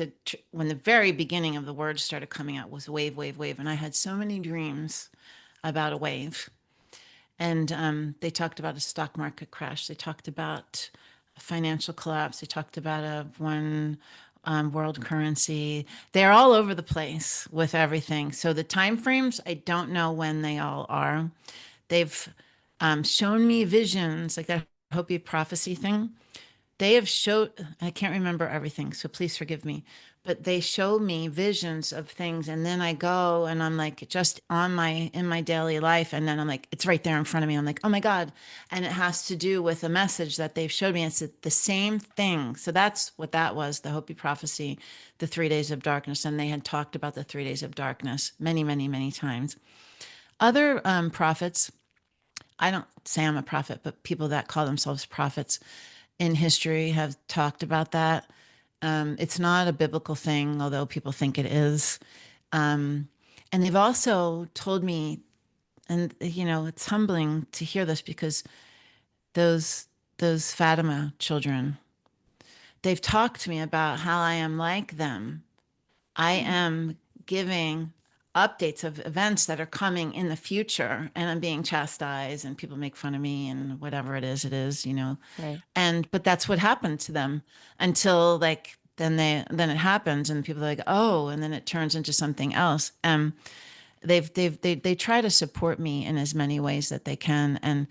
S2: when the very beginning of the words started coming out was wave. And I had so many dreams about a wave. And they talked about a stock market crash. They talked about a financial collapse. They talked about a one world currency. They're all over the place with everything. So the time frames, I don't know when they all are. They've shown me visions like that Hopi prophecy thing. They have showed, I can't remember everything, so please forgive me, but they show me visions of things. And then I go and I'm like, just in my daily life. And then I'm like, it's right there in front of me. I'm like, oh my God. And it has to do with a message that they've showed me. It's the same thing. So that's what that was, the Hopi prophecy, the 3 days of darkness. And they had talked about the 3 days of darkness many times. Other prophets, I don't say I'm a prophet, but people that call themselves prophets in history have talked about that. It's not a biblical thing, although people think it is. Um, and they've also told me And it's humbling to hear this because those those Fatima children, they've talked to me about how I am like them. I
S1: Hmm.
S2: am giving updates of events that are coming in the future, and I'm being chastised and people make fun of me and whatever it is.
S1: Right.
S2: And but that's what happened to them until like then it happens and people are like, oh, and then it turns into something else. They try to support me in as many ways that they can, and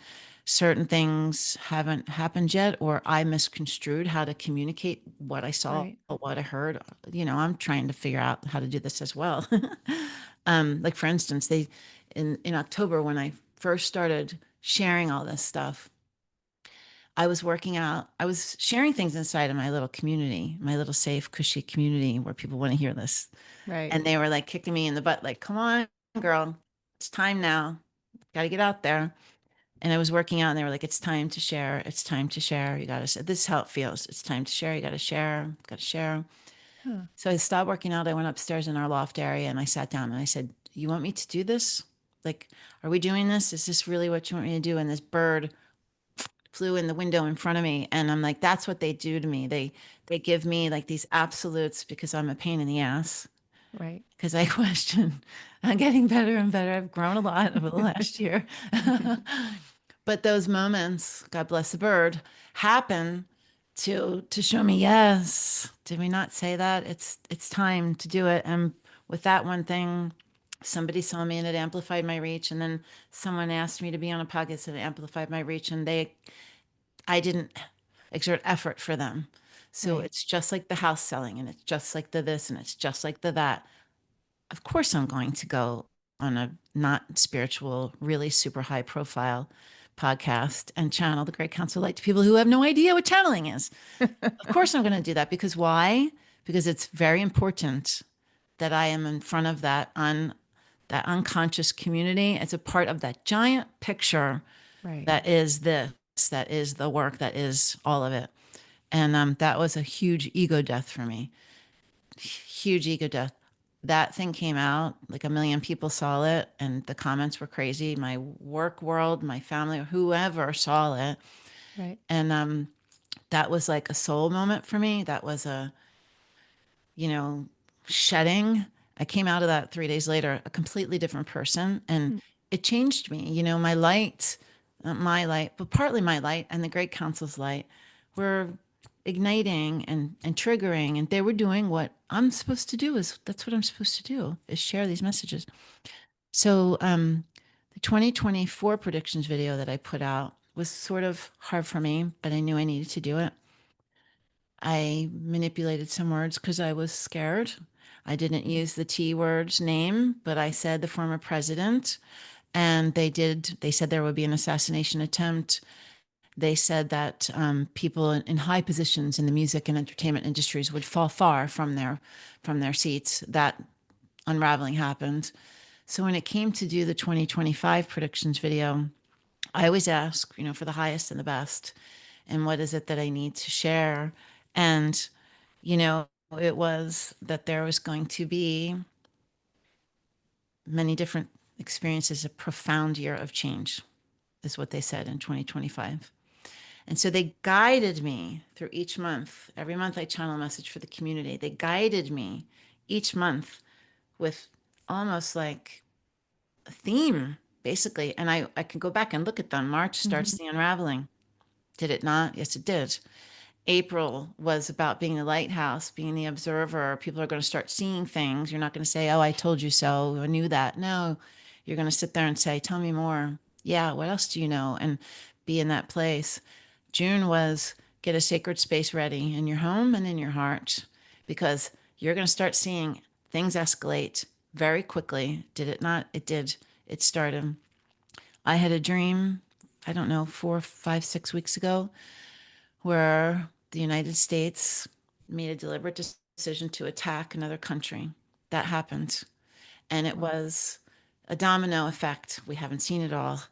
S2: certain things haven't happened yet, or I misconstrued how to communicate what I saw,
S1: Right.
S2: what I heard. I'm trying to figure out how to do this as well. Like for instance, they in October when I first started sharing all this stuff, I was working out, I was sharing things inside of my little community, my little safe, cushy community where people want to hear this.
S1: Right.
S2: And they were like kicking me in the butt, like, come on, girl, it's time now. Got to get out there. And I was working out and they were like, it's time to share. It's time to share. You got to, this is how it feels. It's time to share. You got to share. Got to share.
S1: Huh.
S2: So I stopped working out. I went upstairs in our loft area and I sat down and I said, you want me to do this? Like, are we doing this? Is this really what you want me to do? And this bird flew in the window in front of me. And I'm like, that's what they do to me. They give me like these absolutes because I'm a pain in the ass
S1: Right.
S2: because I question. I'm getting better and better. I've grown a lot over the last year. But those moments, God bless the bird, happen to show me, yes, did we not say that? It's time to do it. And with that one thing, somebody saw me and it amplified my reach. And then someone asked me to be on a podcast and it amplified my reach. And I didn't exert effort for them. So
S1: Right.
S2: it's just like the house selling and it's just like the this and it's just like the that. Of course I'm going to go on a not spiritual, really super high profile podcast and channel the Great Council Light to people who have no idea what channeling is. Of course I'm going to do that because why? Because it's very important that I am in front of that unconscious community. It's a part of that giant picture
S1: Right.
S2: that is this, that is the work, that is all of it. And that was a huge ego death for me. Huge ego death. That thing came out, like a million people saw it, and the comments were crazy. My work world, my family, whoever saw it.
S1: Right.
S2: And that was like a soul moment for me. That was a, you know, shedding. I came out of that 3 days later, a completely different person. And
S1: Hmm.
S2: it changed me. My light, not my light, but partly my light and the Great Council's light were igniting and triggering. And they were doing what I'm supposed to do is that's what I'm supposed to do is share these messages. So the 2024 predictions video that I put out was sort of hard for me, but I knew I needed to do it. I manipulated some words because I was scared. I didn't use the T word's name, but I said the former president. And they said there would be an assassination attempt. They said that people in high positions in the music and entertainment industries would fall far from their seats. That unraveling happened. So when it came to do the 2025 predictions video, I always ask, for the highest and the best. And what is it that I need to share? And, it was that there was going to be many different experiences, a profound year of change, is what they said in 2025. And so they guided me through each month. Every month I channel a message for the community. They guided me each month with almost like a theme, basically. And I can go back and look at them. March starts
S1: Hmm.
S2: the unraveling. Did it not? Yes, it did. April was about being the lighthouse, being the observer. People are going to start seeing things. You're not going to say, oh, I told you so. I knew that. No, you're going to sit there and say, tell me more. Yeah, what else do you know? And be in that place. June was get a sacred space ready in your home and in your heart because you're going to start seeing things escalate very quickly. Did it not? It did. It started. I had a dream, I don't know, 4, 5, 6 weeks ago where the United States made a deliberate decision to attack another country. That happened. And it
S1: Wow.
S2: was a domino effect. We haven't seen it all,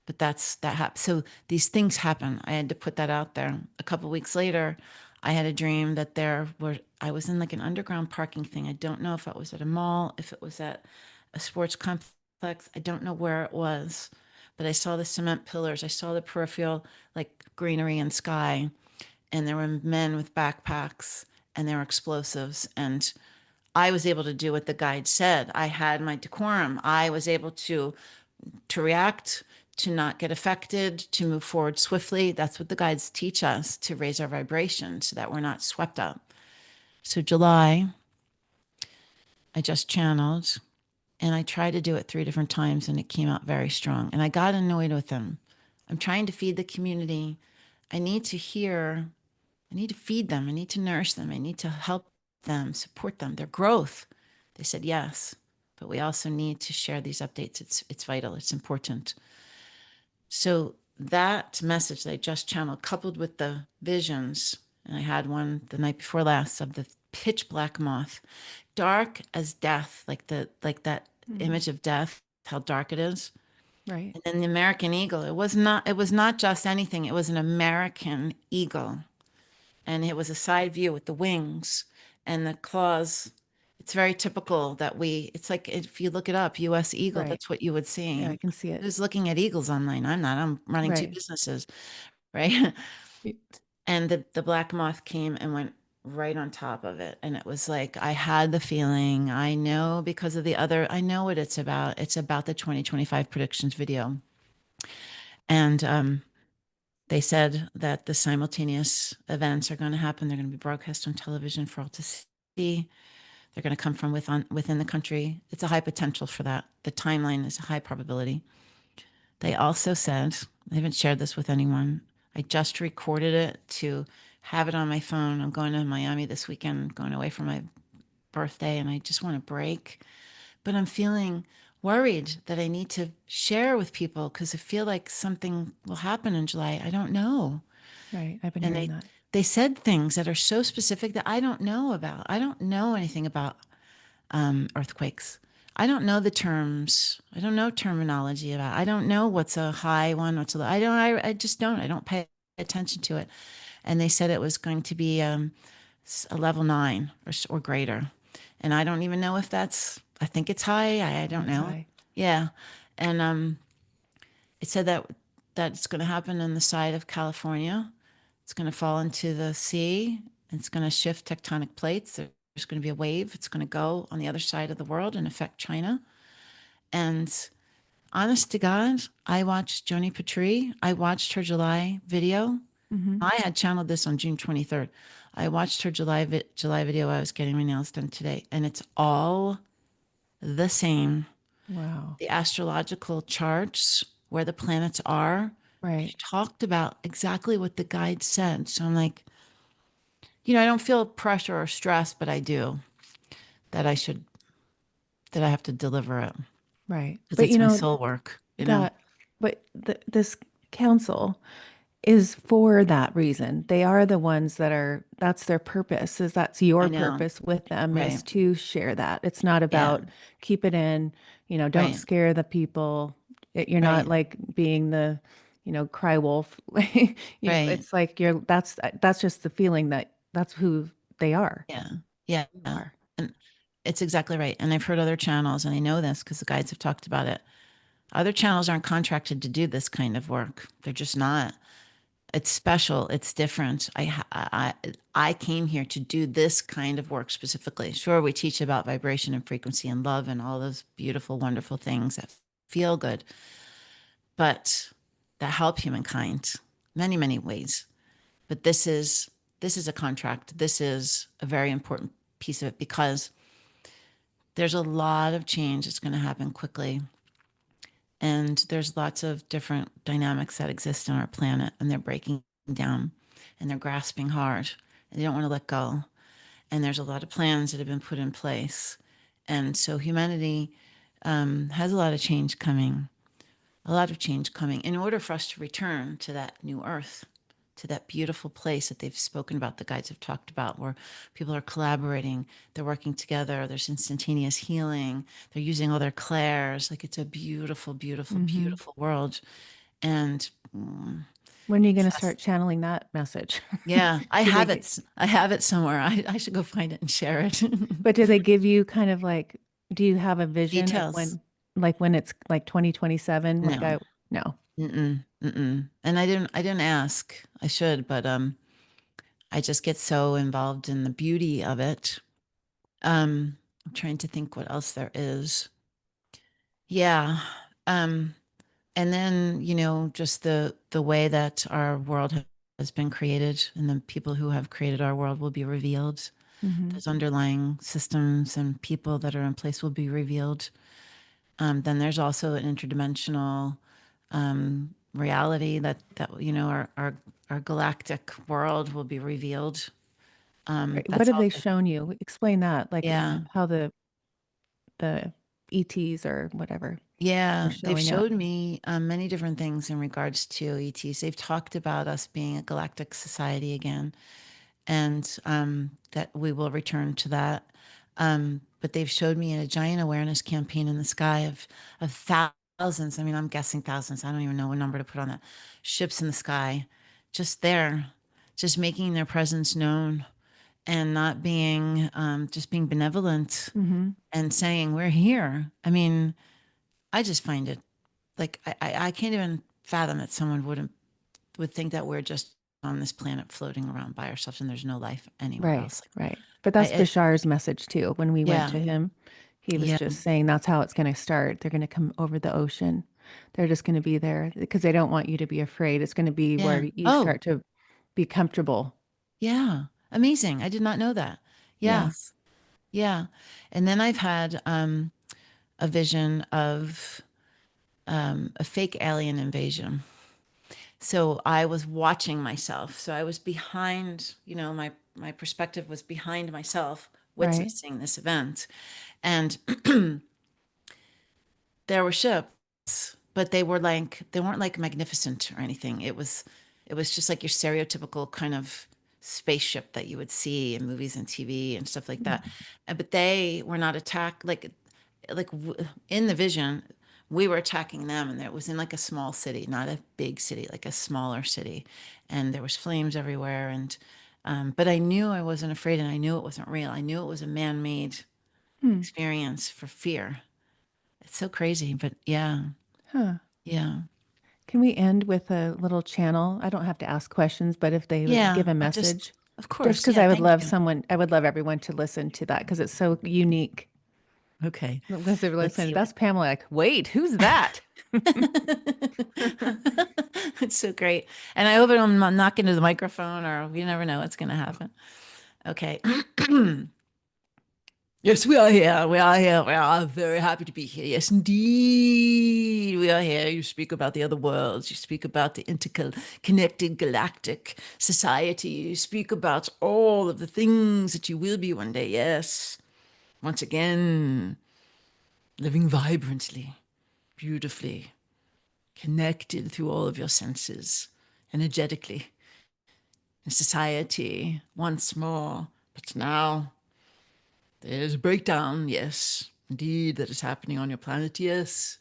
S2: but that happened. So these things happen. I had to put that out there. A couple of weeks later, I had a dream that I was in like an underground parking thing. I don't know if it was at a mall, if it was at a sports complex, I don't know where it was, but I saw the cement pillars. I saw the peripheral, like greenery and sky. And there were men with backpacks and there were explosives. And I was able to do what the guide said. I had my decorum. I was able to react, to not get affected, to move forward swiftly. That's what the guides teach us, to raise our vibration so that we're not swept up. So July, I just channeled and I tried to do it 3 different times and it came out very strong. And I got annoyed with them. I'm trying to feed the community. I need to hear, I need to feed them. I need to nourish them. I need to help them, support them, their growth. They said yes, but we also need to share these updates. It's vital. It's important. So that message that I just channeled, coupled with the visions, and I had one the night before last of the pitch black moth, dark as death, like that
S1: Mm,
S2: image of death, how dark it is.
S1: right.
S2: And then the American eagle, it was not just anything, it was an American eagle. And it was a side view with the wings and the claws. It's very typical that it's like if you look it up, US eagle,
S1: Right.
S2: that's what you would see.
S1: Yeah, I
S2: And
S1: can see it.
S2: who's looking at eagles online? I'm not. I'm running two
S1: Right.
S2: businesses, right?
S1: Y-
S2: And the black moth came and went right on top of it. And it was like I had the feeling, I know because of the other, I know what it's about. It's about the 2025 predictions video. And they said that the simultaneous events are going to happen. They're going to be broadcast on television for all to see. They're going to come from within the country. It's a high potential for that. The timeline is a high probability. They also said, I haven't shared this with anyone. I just recorded it to have it on my phone. I'm going to Miami this weekend, going away for my birthday, and I just want a break. But I'm feeling worried that I need to share with people because I feel like something will happen in July. I don't know.
S1: Right. I've been
S2: And
S1: hearing
S2: they
S1: that.
S2: they said things that are so specific that I don't know about. I don't know anything about earthquakes. I don't know the terms. I don't know terminology about. I don't know what's a high one, what's a low. I don't. I just don't. I don't pay attention to it. And they said it was going to be a level 9 or greater, and I don't even know if that's. I think it's high. I
S1: Yeah,
S2: don't
S1: it's
S2: know.
S1: high.
S2: Yeah, and it said that it's going to happen on the side of California. It's going to fall into the sea. It's going to shift tectonic plates. There's going to be a wave. It's going to go on the other side of the world and affect China. And honest to God, I watched Joni Patry. I watched her July video.
S1: Hmm.
S2: I had channeled this on June 23rd. I watched her July video. I was getting my nails done today, and it's all the same.
S1: Wow.
S2: The astrological charts where the planets are.
S1: Right.
S2: She talked about exactly what the guide said. So I'm like, I don't feel pressure or stress, but I do that I should, that I have to deliver it
S1: Right.
S2: because
S1: But
S2: it's my soul work.
S1: that, this council is for that reason. They are the ones that's their purpose, is that's your
S2: I know.
S1: purpose with them
S2: Right.
S1: is to share that. It's not
S2: Yeah.
S1: about keep it in, don't
S2: Right.
S1: scare the people. You're not
S2: Right.
S1: like being the, cry wolf.
S2: Right.
S1: It's like that's just the feeling that that's who they are.
S2: Yeah. Yeah.
S1: You are.
S2: And it's exactly right. And I've heard other channels, and I know this because the guides have talked about it. Other channels aren't contracted to do this kind of work. They're just not. It's special. It's different. I came here to do this kind of work specifically. Sure, we teach about vibration and frequency and love and all those beautiful, wonderful things that feel good, but that help humankind many, many ways. But this is a contract. This is a very important piece of it because there's a lot of change that's going to happen quickly. And there's lots of different dynamics that exist on our planet, and they're breaking down and they're grasping hard and they don't want to let go. And there's a lot of plans that have been put in place. And so humanity has a lot of change coming, a lot of change coming in order for us to return to that new earth, to that beautiful place that they've spoken about, the guides have talked about, where people are collaborating, they're working together, there's instantaneous healing, they're using all their clairs. Like it's a beautiful, beautiful,
S1: Hmm.
S2: beautiful world. And
S1: When are you going to
S2: that's,
S1: start channeling that message?
S2: yeah, I
S1: Do they
S2: have
S1: get,
S2: it. I have it somewhere. I should go find it and share it.
S1: but do they give you kind of like, do you have a vision of
S2: Details.
S1: when, like when it's like 2027, like
S2: No.
S1: I no.
S2: Mm-mm, mm-mm. And I didn't ask. I should, but I just get so involved in the beauty of it. I'm trying to think what else there is. Yeah. Um, and then, just the way that our world has been created and the people who have created our world will be revealed.
S1: Hmm.
S2: Those underlying systems and people that are in place will be revealed. Then there's also an interdimensional reality that our galactic world will be revealed.
S1: Right. What
S2: That's
S1: have they
S2: also
S1: shown you? Explain that, like
S2: yeah.
S1: how the ETs or whatever are
S2: Yeah, they've
S1: showing up.
S2: showed me many different things in regards to ETs. They've talked about us being a galactic society again, and that we will return to that. But they've showed me a giant awareness campaign in the sky of thousands. I mean, I'm guessing thousands. I don't even know what number to put on that. Ships in the sky, just there, just making their presence known and not being just being benevolent
S1: Hmm.
S2: and saying we're here. I mean, I just find it like I can't even fathom that someone would think that we're just on this planet floating around by ourselves and there's no life anywhere
S1: Right,
S2: else.
S1: right. But
S2: I
S1: that's
S2: it,
S1: Bashar's message too. When we went
S2: yeah,
S1: to him, he was
S2: yeah,
S1: just saying that's how it's going to start. They're going to come over the ocean. They're just going to be there because they don't want you to be afraid. It's going to be
S2: yeah.
S1: where you
S2: Oh,
S1: start to be comfortable.
S2: yeah. Amazing. I did not know that. Yeah,
S1: Yes.
S2: yeah. And then I've had a vision of a fake alien invasion. So I was watching myself. So I was behind, my perspective was behind myself
S1: Right.
S2: witnessing this event. And there were ships, but they weren't like magnificent or anything. It was just like your stereotypical kind of spaceship that you would see in movies and TV and stuff like that. But they were not attacked in the vision. We were attacking them, and it was in like a small city, not a big city, like a smaller city, and there was flames everywhere. And but I knew I wasn't afraid, and I knew it wasn't real. I knew it was a man-made
S1: Hmm.
S2: experience for fear. It's so crazy, but yeah,
S1: Huh.
S2: yeah,
S1: Can we end with a little channel? I don't have to ask questions, but if they would
S2: yeah.
S1: give a
S2: I just,
S1: message,
S2: of
S1: just
S2: course,
S1: because
S2: yeah.
S1: I would
S2: Thank
S1: love
S2: you.
S1: someone, I would love everyone to listen to that because it's so unique.
S2: Okay,
S1: Because they're
S2: let's
S1: listening,
S2: see what.
S1: that's Pamela. Like, wait, who's that?
S2: It's so great, and I hope I'm not knocking into the microphone, or you never know what's going to happen. Okay. Yes, we are here. We are here. We are very happy to be here. Yes, indeed. We are here. You speak about the other worlds. You speak about the interconnected galactic society. You speak about all of the things that you will be one day. Yes. Once again, living vibrantly, beautifully, connected through all of your senses, energetically, in society once more. But now there's a breakdown, yes, indeed, that is happening on your planet, yes.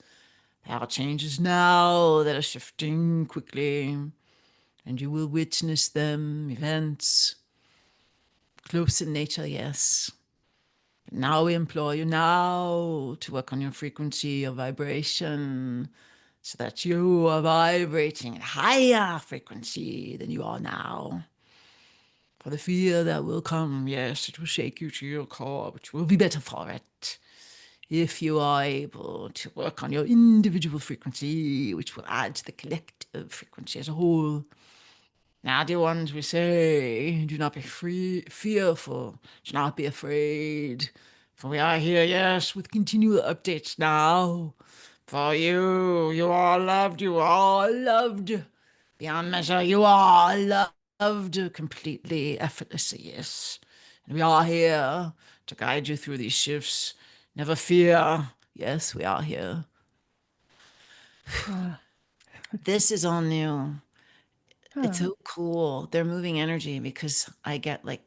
S2: There are changes now that are shifting quickly, and you will witness them, events, close in nature, yes. But now we implore you now to work on your frequency, your vibration, so that you are vibrating at higher frequency than you are now. For the fear that will come, yes, it will shake you to your core, but you will be better for it. If you are able to work on your individual frequency, which will add to the collective frequency as a whole. Now, dear ones, we say, do not be fearful, do not be afraid, for we are here, yes, with continual updates now. For you, you are loved, you are loved beyond measure, you are loved completely, effortlessly, yes. And we are here to guide you through these shifts. Never fear. Yes, we are here.
S1: Uh,
S2: This is all new. It's
S1: huh.
S2: so cool. They're moving energy because I get like,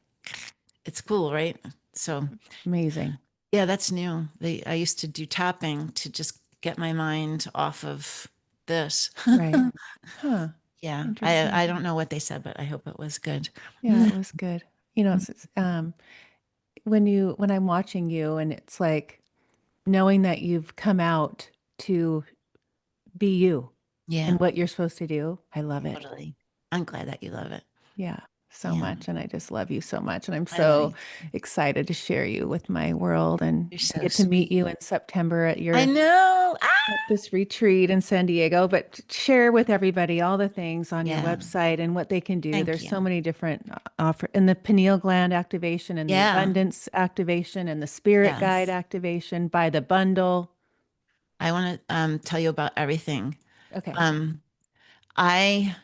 S2: it's cool, right? So
S1: Amazing.
S2: yeah, that's new. I used to do tapping to just get my mind off of this.
S1: Right. Huh.
S2: Yeah, I
S1: Interesting.
S2: don't know what they said, but I hope it was good.
S1: Yeah, it was good. When I'm watching you and it's like knowing that you've come out to be you
S2: Yeah,
S1: and what you're supposed to do. I love it.
S2: totally. I'm glad that you love it.
S1: Yeah, so
S2: Yeah,
S1: much. And I just love you so much. And I'm
S2: I love
S1: so
S2: you too.
S1: excited to share you with my world and
S2: You're
S1: I
S2: so
S1: get to meet
S2: sweet.
S1: you in September at
S2: I
S1: your
S2: know. Ah!
S1: at this retreat in San Diego, but share with everybody all the things on your
S2: Yeah,
S1: website and what they can do.
S2: thank
S1: There's
S2: you.
S1: so many different offer and the pineal gland activation and the
S2: Yeah,
S1: abundance activation and the spirit guide
S2: yes.
S1: activation by the bundle.
S2: I want to tell you about everything.
S1: Okay.
S2: Um, I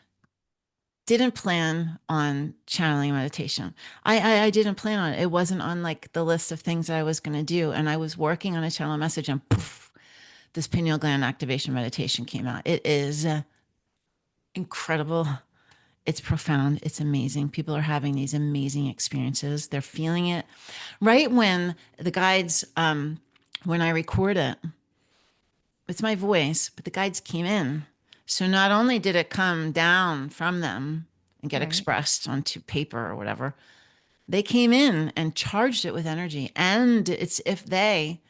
S2: didn't plan on channeling meditation. I didn't plan on it. It wasn't on like the list of things that I was going to do. And I was working on a channel message and poof, this pineal gland activation meditation came out. It is incredible. It's profound. It's amazing. People are having these amazing experiences. They're feeling it right when the guides, when I record it, it's my voice, but the guides came in. So not only did it come down from them and get
S1: Right.
S2: expressed onto paper or whatever, they came in and charged it with energy. And it's if they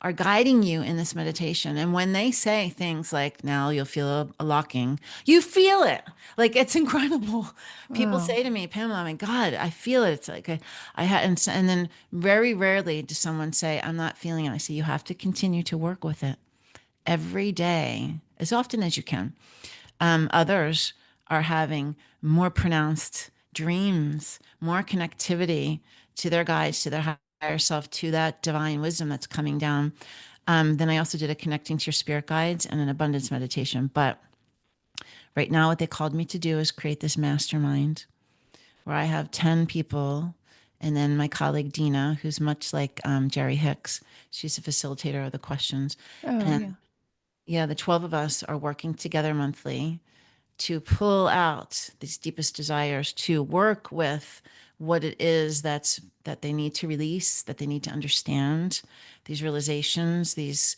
S2: are guiding you in this meditation. And when they say things like, now you'll feel a locking, you feel it. Like it's incredible. People
S1: Wow.
S2: say to me, Pamela, oh my God, I feel it. It's like I had, and then very rarely does someone say, I'm not feeling it. I say, you have to continue to work with it every day, as often as you can. Others are having more pronounced dreams, more connectivity to their guides, to their higher self, to that divine wisdom that's coming down. Then I also did a connecting to your spirit guides and an abundance meditation. But right now, what they called me to do is create this mastermind where I have 10 people. And then my colleague Dina, who's much like Jerry Hicks, she's a facilitator of the questions.
S1: Oh,
S2: And
S1: yeah.
S2: yeah, the 12 of us are working together monthly to pull out these deepest desires, to work with what it is that they need to release, that they need to understand, these realizations, this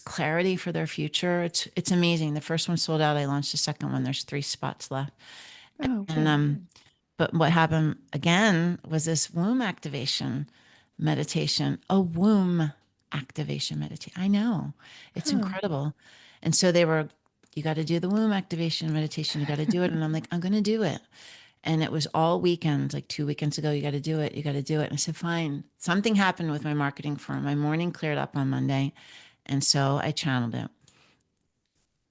S2: clarity for their future. It's amazing. The first one sold out. I launched the second one. There's 3 spots left.
S1: Oh,
S2: And
S1: good.
S2: but what happened again was this womb activation meditation, a womb activation meditation. I know it's
S1: Huh.
S2: incredible. And so they were, you got to do the womb activation meditation. You got to do it. And I'm like, I'm going to do it. And it was all weekends, like 2 weekends ago. You got to do it. You got to do it. And I said, fine. Something happened with my marketing firm. My morning cleared up on Monday. And so I channeled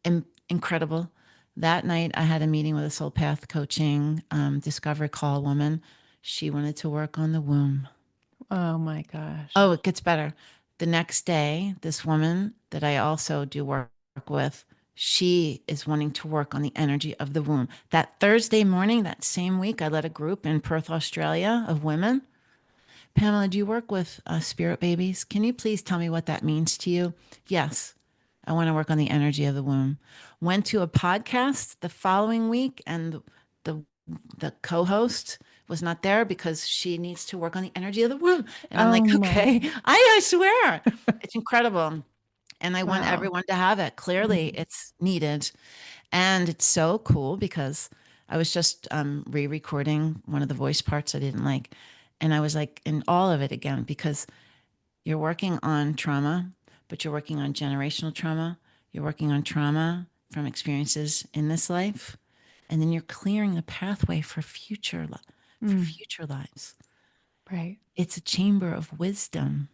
S2: it. Incredible. That night, I had a meeting with a soul path coaching discovery call woman. She wanted to work on the womb.
S1: Oh my gosh.
S2: Oh, it gets better. The next day, this woman that I also do work with, she is wanting to work on the energy of the womb. That Thursday morning, that same week, I led a group in Perth, Australia of women. Pamela, do you work with spirit babies? Can you please tell me what that means to you? Yes, I want to work on the energy of the womb. Went to a podcast the following week, and the the co-host was not there because she needs to work on the energy of the womb. And I'm
S1: Oh
S2: like,
S1: my.
S2: okay, I swear, it's incredible. And I want
S1: Wow.
S2: everyone to have it. Clearly,
S1: Mhm.
S2: it's needed. And it's so cool because I was just re-recording one of the voice parts I didn't like. And I was like in all of it again because you're working on trauma, but you're working on generational trauma. You're working on trauma from experiences in this life. And then you're clearing the pathway for for
S1: Mm,
S2: future lives.
S1: right.
S2: It's a chamber of wisdom.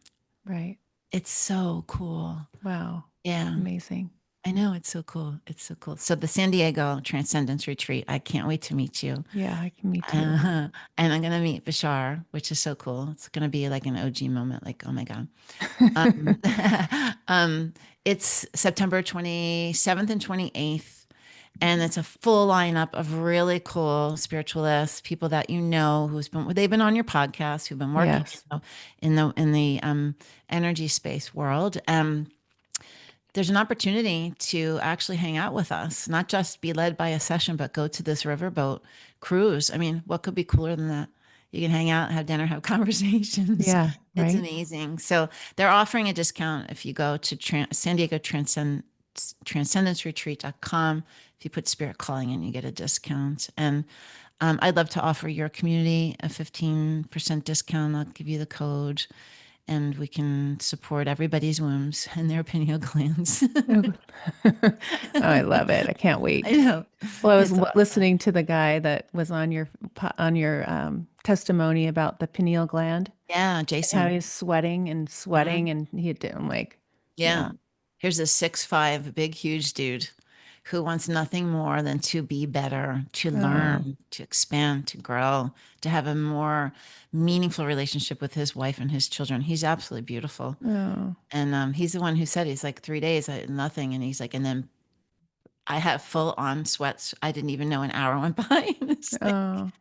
S1: Right.
S2: It's so cool.
S1: Wow.
S2: Yeah.
S1: Amazing.
S2: I know it's so cool. It's so cool. So the San Diego Transcendence Retreat, I can't wait to meet you.
S1: Yeah, me too.
S2: And I'm gonna meet Bashar, which is so cool. It's gonna be like an OG moment, like, oh my God. Um, it's September 27th and 28th, and it's a full lineup of really cool spiritualists, people that you know they've been on your podcast, who've been working
S1: Yes.
S2: in the energy space world. There's an opportunity to actually hang out with us, not just be led by a session, but go to this riverboat cruise. I mean, what could be cooler than that? You can hang out, have dinner, have conversations.
S1: Yeah,
S2: It's
S1: right.
S2: amazing. So they're offering a discount if you go to San Diego Transcendenceretreat.com. If you put Spirit Calling in, you get a discount. And I'd love to offer your community a 15% discount. I'll give you the code. and we can support everybody's wombs and their pineal glands.
S1: Oh, I love it. I can't
S2: I
S1: wait.
S2: know.
S1: Well, I was
S2: It's awesome.
S1: listening to the guy that was on your testimony about the pineal gland
S2: Yeah,
S1: and how
S2: Jason.
S1: he's sweating and
S2: Hmm.
S1: sweating, and I'm like,
S2: Yeah.
S1: yeah,
S2: Here's a 6'5", big, huge dude who wants nothing more than to be better, to
S1: oh,
S2: learn, to expand, to grow, to have a more meaningful relationship with his wife and his children. He's absolutely beautiful.
S1: oh,
S2: And he's the one who said, he's like, 3 days, I had nothing. And he's like, and then I have full on sweats. I didn't even know an hour went by. It's like,
S1: oh,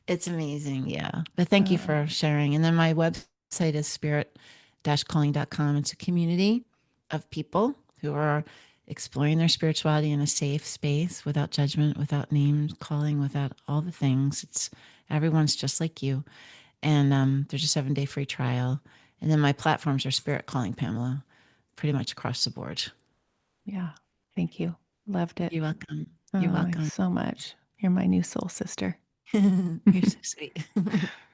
S2: it's amazing. Yeah. But thank you
S1: oh,
S2: for sharing. And then my website is spirit-calling.com. It's a community of people who are exploring their spirituality in a safe space without judgment, without name calling, without all the things. It's everyone's just like you. And there's a 7-day free trial. And then my platforms are Spirit Calling Pamela, pretty much across the board.
S1: yeah. Thank you. Loved it.
S2: You're welcome. You're
S1: Oh,
S2: welcome.
S1: so much. You're my new soul sister.
S2: You're so sweet.